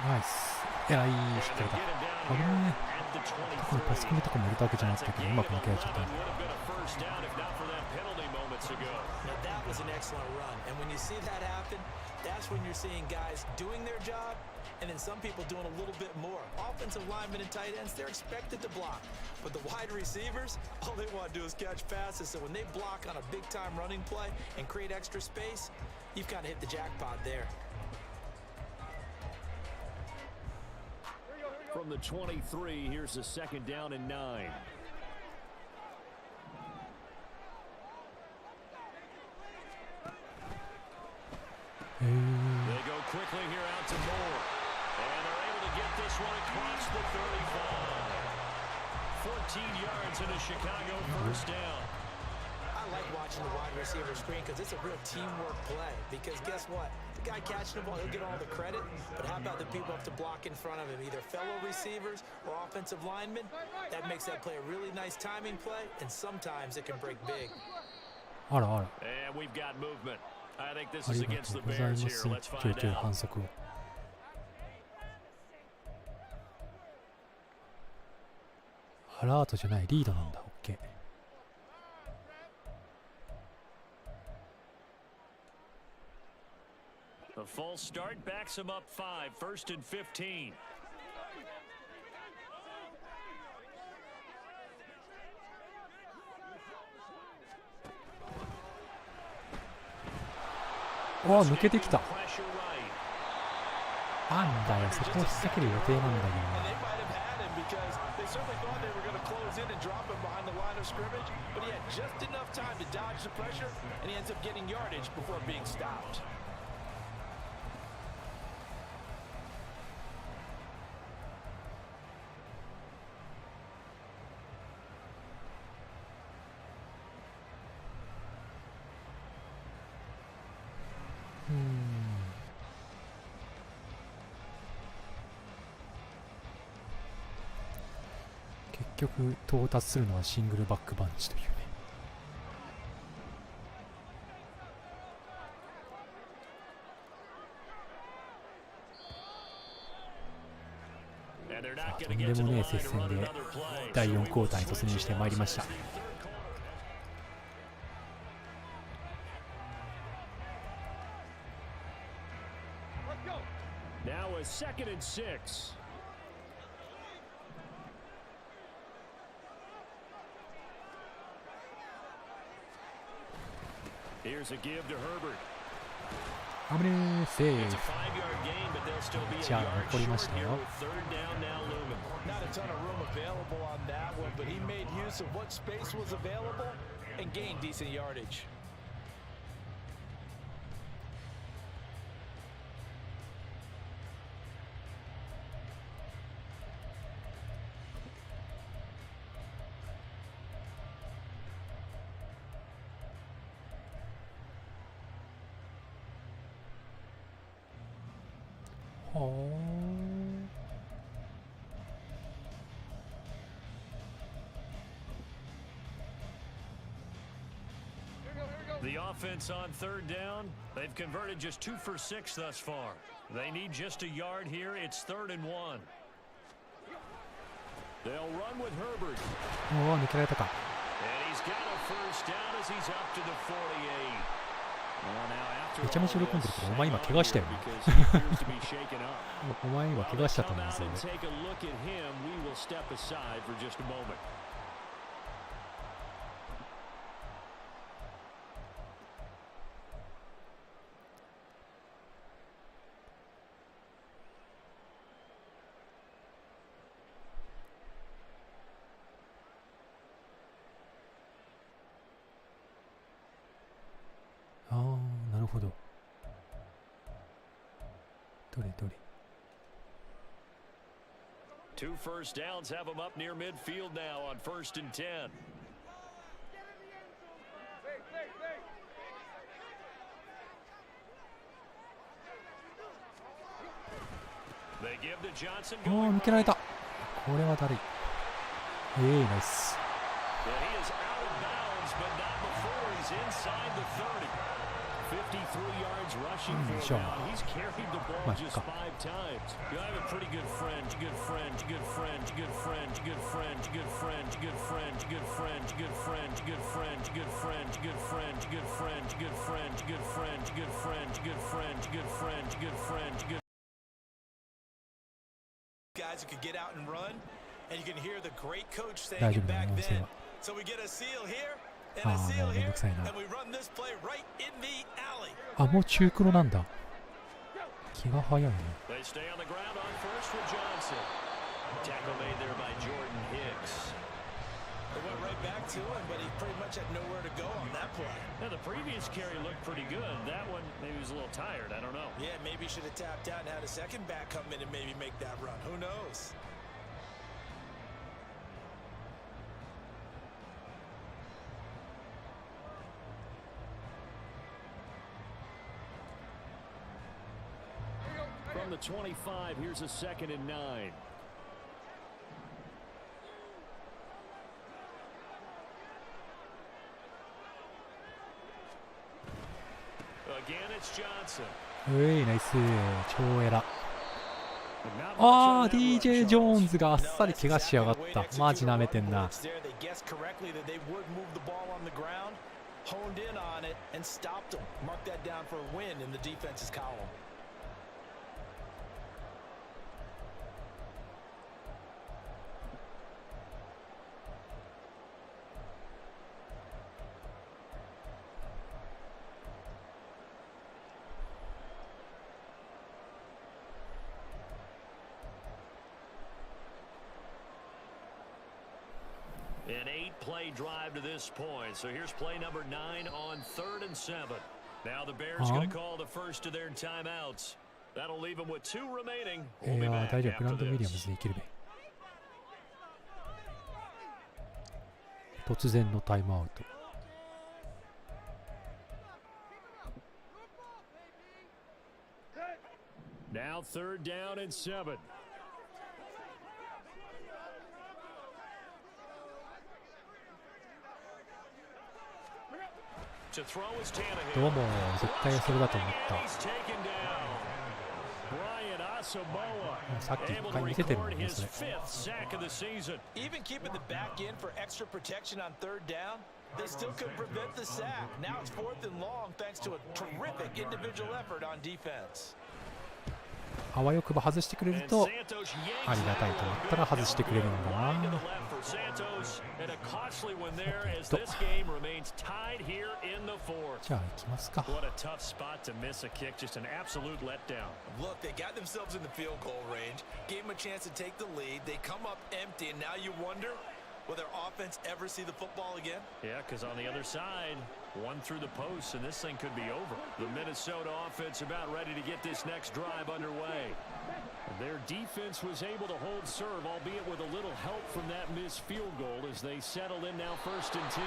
ナイス。いや、いいヒット They だ。 get him 危 down ない。 here at the これパスコミとかも入れたわけじゃなかったけど、うまく抜けられちゃった。 would have been a 1st down if not for that penalty moments ago. Now that was an excellent run, and when you see that happen, that's when you're seeing guys doing their job, and then some people doing a little bit more. Offensive linemen and tight ends, they're expected to block, but the wide receivers, all they want to do is catch passes. So when they block on a big-time running play and create extra space, you've kind of hit the jackpot there. From the 23, here's the 2nd down and 9. They go quickly here out to Moore. And they're able to get this one across the 35. 14 yards in a Chicago 1st down. I like watching the wide receiver screen because it's a real teamwork play. Because guess what? The guy catching the ball, he'll get all the credit. But how about the people up to block in front of him? Either fellow receivers or offensive linemen. That makes that play a really nice timing play. And sometimes it can break big. あらあら。 And we've got movement. I think this あ is りが against と the うござい Bears ま here. す。 Let's ちょい find ちょい out. 反則を。アラートじゃない、リードなんだ。オッケー。A false start backs him up 5, 1st and 15.うわ、抜けてきた。 Pressure right. なんだよ、そこを引っ掛ける予定なんだ And け they might have had him because they certainly thought they were going to close in and drop him behind the line of scrimmage. But he had just enough time to dodge the pressure, and he ends up getting yardage before being stopped. Hmm. 結局到達するのはシングルバックバンチというね。とんでもねえ接戦で第4クォーターに突入してまいりました。Now a 2nd and 6. Here's a give to Herbert. 危ねー、セー It's フ。 a 5-yard gain, but they'll still be a じゃあ yard 残りまし short た here よ。 with third down now looming. Not a ton of room available on that one, but he made use of what space was available and gained decent yardage. The offense on third down, they've converted just 2 for 6 thus far. They need just a yard here. It's 3rd and 1. They'll run with Herbert. おお、抜けられたか。 And he's got a first down as he's up to the 48. Well, now after めちゃめちゃ喜んでるけど、お前今怪我したよね。 because he appears to be shaken up. お前今怪我したと思うんですよ Come ね。 out and take a look at him. We will step aside for just a moment. ああ、なるほど。どれどれ。 2 first downs have him up near midfield now on 1st and 10. They give to Johnson おお、 going 抜けられた。これはだるい。ナイス。 But he is out of bounds, but not before he's inside the 30. 53 yards rushing for sure. him now. He's carried the ball My just God. 5 times. You have a pretty good friend, good friend, good friend, good friend, good friend, good friend, good friend, good friend, good friend, good friend, good friend, good friend, good friend, good friend, good friend, good friend, good friend, good friend, good friend, good Guys who could get out and run, and you can hear the great coach saying 大丈 it 夫だ back ね、音声 then. は。 So we get a seal here, and あ a あ、も seal うめん here, どくさいな。 and we run this play right in the alley. あ、もう中黒なんだ。気が早いね。 They stay on the ground on first with Johnson. Tackle made there by Jordan Hicks. They went right back to him, but he pretty much had nowhere to go on that play. Now, the previous carry looked pretty good. That one, maybe he was a little tired. I don't know. Yeah, maybe he should have tapped out and had a second back come in and maybe make that run. Who knows? From the 25, here's a 2nd and 9. Again, it's Johnson. ナイス。超エラ。 But not much あ on あ、that run, DJ ジョーンズがあっ No, さり that's 怪我しやがっ exactly the た way。to マジ execute a 舐め run てんな。 blitz there. They guessed correctly that they would move the ball on the ground, honed in on it, and stopped them. Mark that down for a win in the defense's column. An 8-play drive to this point. So here's play number 9 on 3rd and 7. Now the Bears going to call the first of their timeouts. That'll leave them with 2 remaining. い We'll be や back 大丈夫。ブラン after ド・ウィリアム this. ズでいけるべ。突然のタイムアウト。 Now 3rd down and 7. To throw is どう Tannehill. も、絶対それだと思っ And た。 he's taken down. Brian Asamoah さっき able 一 to 回見せてるも record んね、 his それ。 5th sack of the season. Even keeping the back in for extra protection on 3rd down, they still couldn't prevent the sack. Now it's 4th and long thanks to a terrific individual effort on defense. あわよくば外してくれるとありがたいと思ったら外してくれるんだな。じゃあ行きますか。Look, they got themselves in the field goal range, gave them a chance to take the lead. They come up empty, and now you wonder, will their offense ever see the football again? Yeah, because on the other side, one through the post, and this thing could be over. The Minnesota offense about ready to get this next drive underway. Their defense was able to hold serve, albeit with a little help from that missed field goal as they settled in now 1st and 10.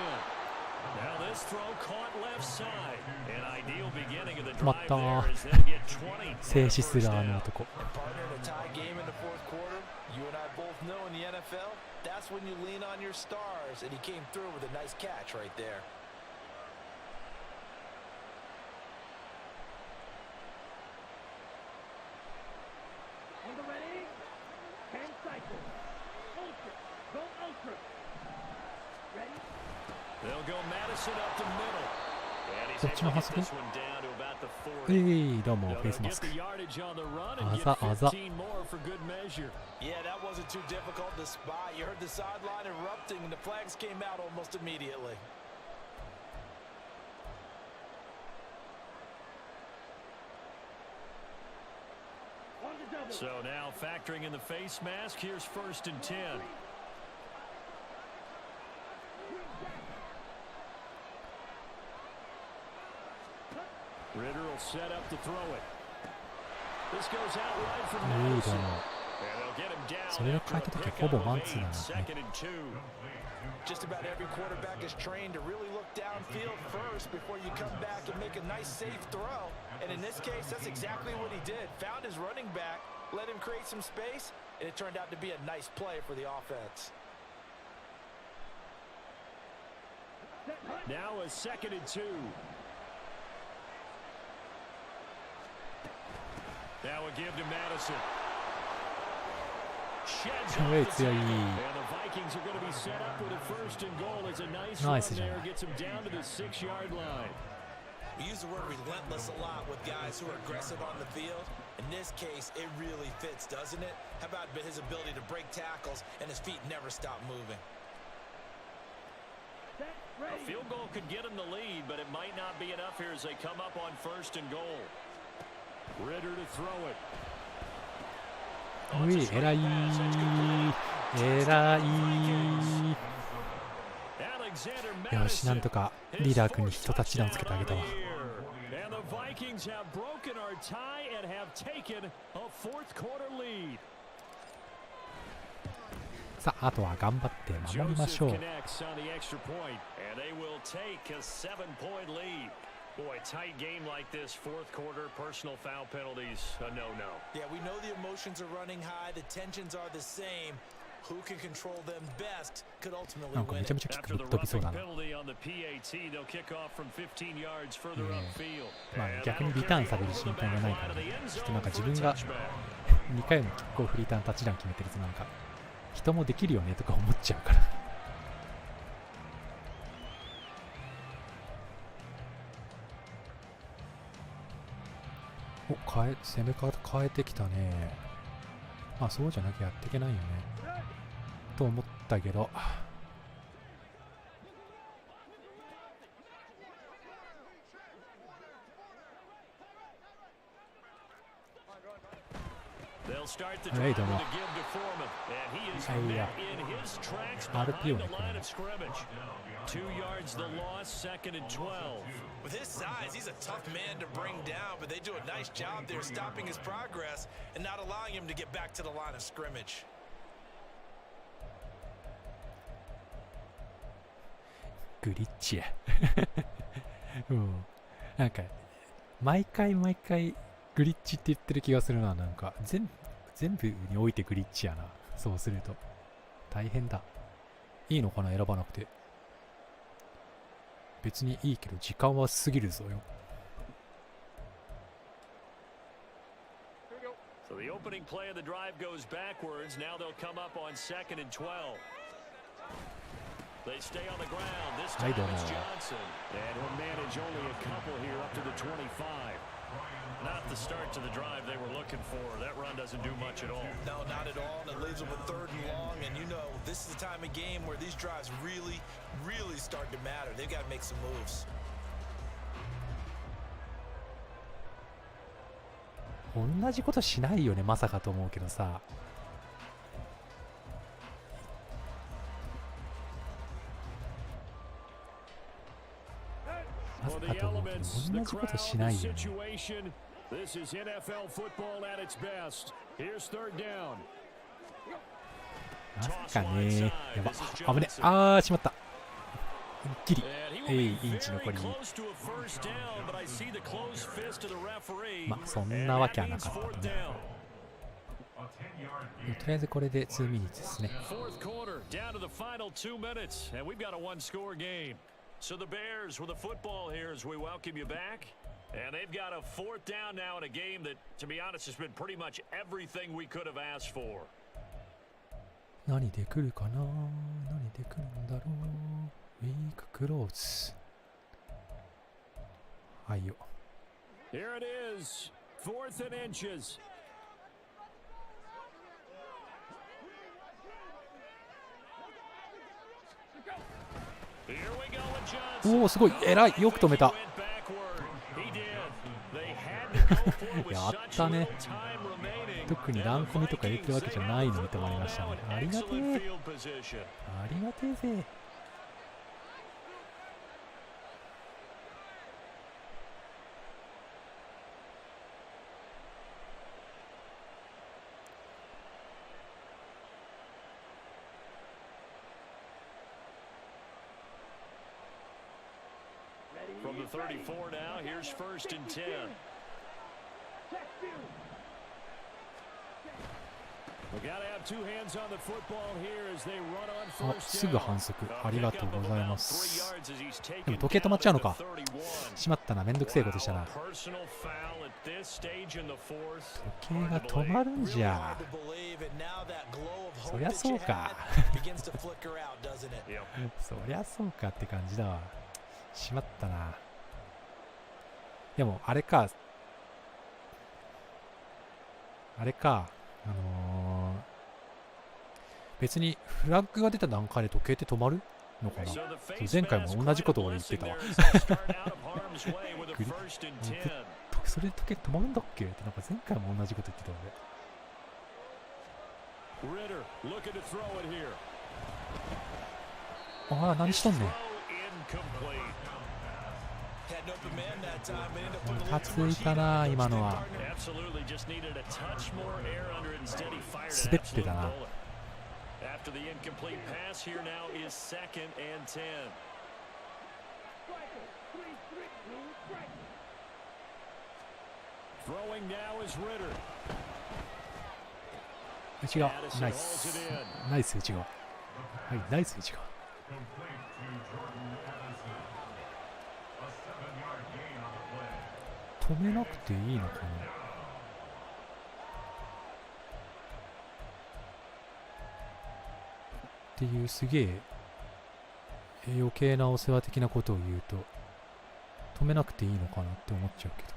Now this throw caught left side. An ideal beginning of the drive there as they get 20. 静止するあの男。Partner in a tie game in the fourth quarter. You and I both know in the NFL, that's when you lean on your stars, and he came through with a nice catch right there. They'll go Madison up the middle. こっちの反則。どうもフェイスマスク。あざあざ。 Yeah, that wasn't too difficult to spot. You heard the sideline erupting, and the flags came out almost immediately. So now factoring in the face mask, here's 1st and 10. Ritter will set up to throw it. This goes out right from Madison. And they'll get him down. それが変えた時ほぼマンツーなんだね。 2nd and 2. Just about every quarterback is trained to really look downfield first before you come back and make a nice safe throw. And in this case, that's exactly what he did. Found his running back, let him create some space, and it turned out to be a nice play for the offense. Now a 2nd and 2. Now a give to Madison. Sheds off the tackle. And the Vikings are going to be set up with a 1st and goal. It's a nice run there. Gets them down to the 6-yard line. We use the word relentless a lot with guys who are aggressive on the field. In this case, it really fits, doesn't it? How about his ability to break tackles and his feet never stop moving? A field goal could get them the lead, but it might not be enough here as they come up on 1st and goal. Ritter to throw it. うい、偉い偉い。よし、なんとかリーダー君に1タッチダウンつけてあげたわ。さあ、あとは頑張って守りましょう。Boy, tight game like this, 4th quarter, personal foul penalties, a no-no. Yeah, we know the emotions are running high, the tensions are the same. Who can control them best could ultimately win. After the roughing penalty on the PAT, they'll kick off from 15 yards further upfield. まあ逆にリターンされる心配がないから、ちょっとなんか自分が2回のキックオフリターンタッチダウン決めてるとなんか人もできるよねとか思っちゃうから。攻め方変えてきたね。まあそうじゃなきゃやっていけないよねと思ったけど。はい、どうも。はいや。RPO ね、これね。2 yards the loss, 2nd and 12. With his size, he's a tough man to bring down, but they do a nice job there stopping his progress and not allowing him to get back to the line of scrimmage. グリッチや。うん。なんか毎回グリッチって言ってる気がするな。なんか全部においてグリッチやな。そうすると大変だ。いいのかな、選ばなくて。別にいいけど時間は過ぎるぞよ。So the opening play of the drive goes backwards. Now they'll come up on 2nd and 12. They stay on the ground. This time it's Johnson. And he'll manage only a couple here up to the 25. Not not the start to the drive they were looking for. That run doesn't do much at all. No, not at all. And it leaves them with 3rd and long. And you know, this is the time of game where these drives really start to matter. They've got to make some moves. 同じことしないよね、まさかと思うけどさ。まさかと思うけど、同じことしないよね。This is NFL football at its best. Here's 3rd down. まさかね。やば。危ね。しまった。ギリ。インチ残り。まあ、そんなわけはなかったとね。とりあえずこれで2ミニッツですね。So the Bears with the football here as we welcome you back. And they've got a 4th down now in a game that, to be honest, has been pretty much everything we could have asked for. 何で来るかな、何で来るんだろう。ウィーククローズ。はいよ。Here it is. 4th and inches. おお、すごい、偉い、よく止めた。やったね。特にランコミとか入れてるわけじゃないのに止まりましたね。ありがてえ。ありがてえぜ。From the 34 now, here's 1st and 10. We got to have 2 hands on the football here as they run on す first ぐ down. 反則。ありがとうございます。でも時計止まっちゃうのか。しまったな、めんどくせえことしたな。時計が止まるんじゃ。そりゃそうか。そりゃそうかって感じだわ。しまったな。でもあれか、別にフラッグが出た段階で時計って止まるのかな。そう、前回も同じことを俺言ってたわ。それで時計止まるんだっけってなんか前回も同じこと言ってた俺。何しとんねん。ムカついたな、今のは。滑ってたな。内側、ナイス。ナイス内側。はい、ナイス内側。止めなくていいのかなっていうすげえ余計なお世話的なことを言うと止めなくていいのかなって思っちゃうけど。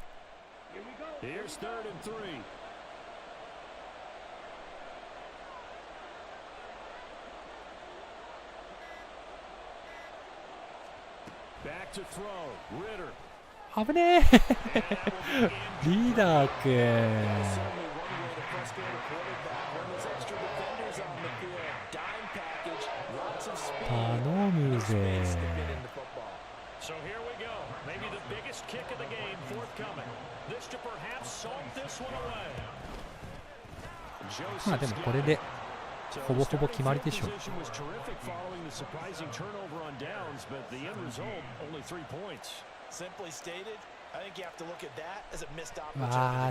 危ねえリーダーくん頼むぜ。まあでもこれでほぼほぼ決まりでしょう。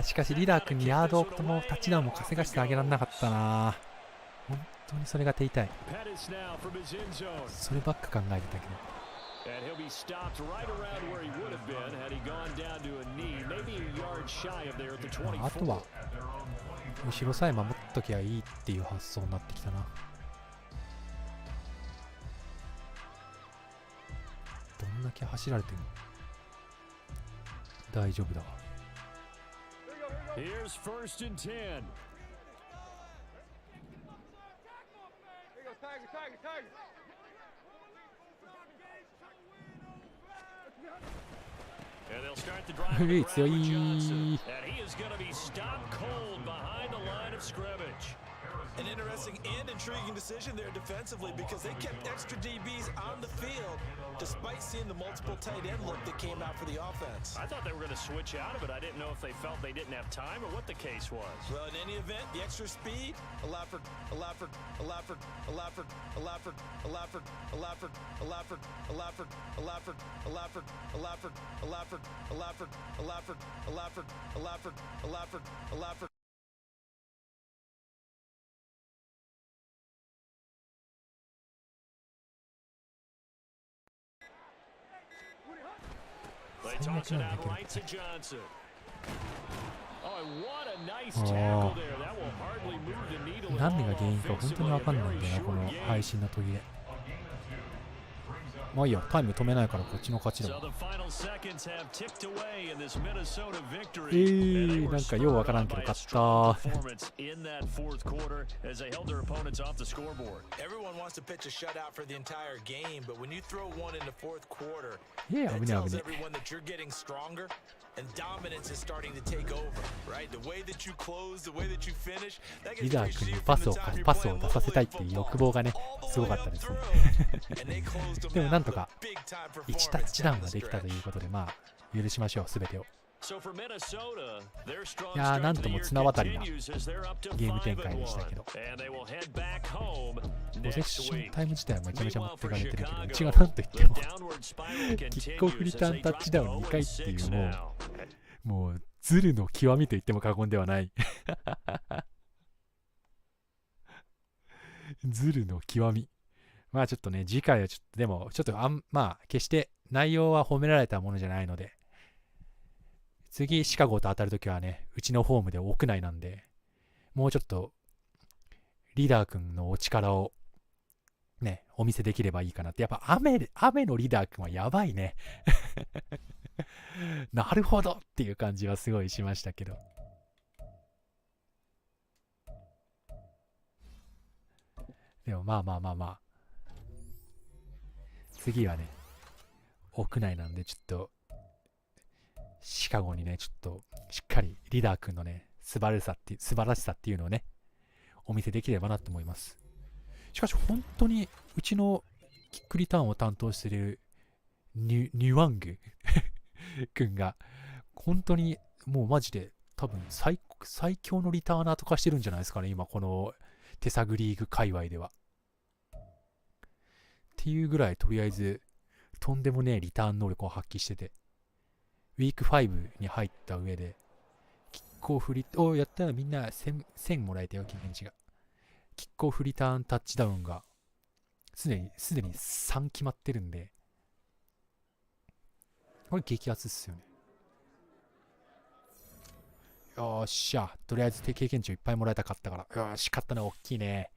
しかしリーダー君にヤードともタッチダウンも稼がせてあげられなかったな。本当にそれが手痛い。そればっか考えてたけど。あとは後ろさえ守っときゃいいっていう発想になってきたな。どんだけ走られても大丈夫だわ。Here's first and 10. And they'll start the drive with Robert Johnson. And he is going to be stopped cold behind the line of scrimmage. An interesting and intriguing decision there defensively because they kept extra DBs on the field despite seeing the multiple tight end look that came out for the offense. I thought they were going to switch out of it. I didn't know if they felt they didn't have time or what the case was. Well, in any event, the extra speed allowed for They toss it out right to Johnson. Oh, and what a nice tackle there. That will hardly move the needle at 何が原因か all 本当にわかんないんだよな、この配信の途切れ。まあいいよ、タイム止めないからこっちの勝ちだわ。なんかようわからんけど勝った。Everyone wants to pitch a shutout for the entire game, but when you throw one in the fourth quarter, 危 that ね tells 危ね。 everyone that you're getting stronger and dominance is starting to take over, right? The way that you close, the way that you finish, that リ gets ダー appreciated 君に from パ the スを time you're パス playing を出させたい locally っていう football 欲望がね all the すご way かったですね。 and they closed them でも out なんと with か a big time 1タッ performance チダウ down ンが the できたと stretch. いうことで、まあ許しましょう、すべてを。 So for Minnesota, their strong いやー、 start なん to と the も year 綱渡りな continues as they're up to ゲーム展 5-1. 開でしたけど、 And they will head back home ポゼッ next ション week. タイム自体はめちゃめちゃ持 Meanwhile って for かれてるけど、 Chicago, うちがなんといって the も downward spiral キックオフ continues リ as ター they ンタッ drop チダウン to 2回っていう 0-6も now. う、もうズルの極みと言っても過言ではない。ズルの極み。まあちょっとね、次回はちょっと、でもちょっとまあ決して内容は褒められたものじゃないので、次シカゴと当たるときはね、うちのホームで屋内なんで、もうちょっとリーダー君のお力をね、お見せできればいいかなって。やっぱ雨のリーダー君はやばいね。なるほどっていう感じはすごいしましたけど。でもまあ。次はね、屋内なんでちょっと、シカゴにね、ちょっとしっかりリーダー君のね、素晴らしさっていうのをね、お見せできればなと思います。しかし本当にうちのキックリターンを担当しているニュワング君が本当にもうマジで多分最強のリターナーとかしてるんじゃないですかね、今この手探りリーグ界隈では。っていうぐらいとりあえずとんでもねえリターン能力を発揮してて、ウィーク5に入った上でキックオフやったらみんな1000もらえたよ、経験値が。キックオフリターンタッチダウンがすでに3決まってるんで、これ激アツっすよね。よーっしゃ、とりあえず経験値をいっぱいもらえたかったから、よーし、勝ったの大きいね。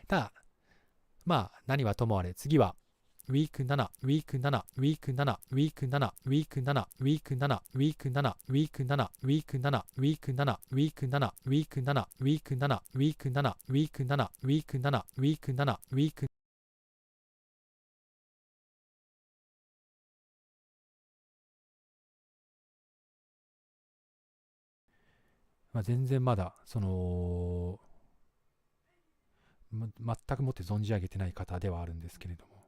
ただまあ何はともあれ、次はウィーク7、ウィーク7、ウィーク7、ウィーク7、ウィーク7、ウィーク7、ウィーク7、ウィーク7、ウィーク7、ウィーク7、ウィーク7、ウィーク7、ウィーク7、ウィーク7、ウィーク7、ウィーク7、ウィーク7、ウィーク。まあ全然まだ全くもって存じ上げてない方ではあるんですけれども、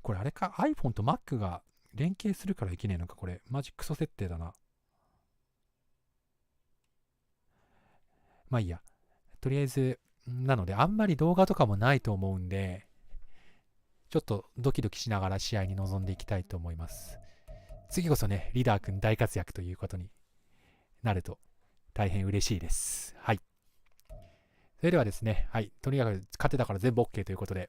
これあれか、 iPhone と Mac が連携するからいけねえのか、これマジクソ設定だな。まあいいや、とりあえずなのであんまり動画とかもないと思うんで、ちょっとドキドキしながら試合に臨んでいきたいと思います。次こそね、リーダー君大活躍ということになると大変嬉しいです。はい、それではですね、はい、とにかく勝てたから全部 OK ということで、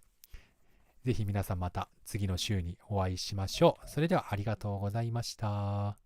ぜひ皆さんまた次の週にお会いしましょう。それではありがとうございました。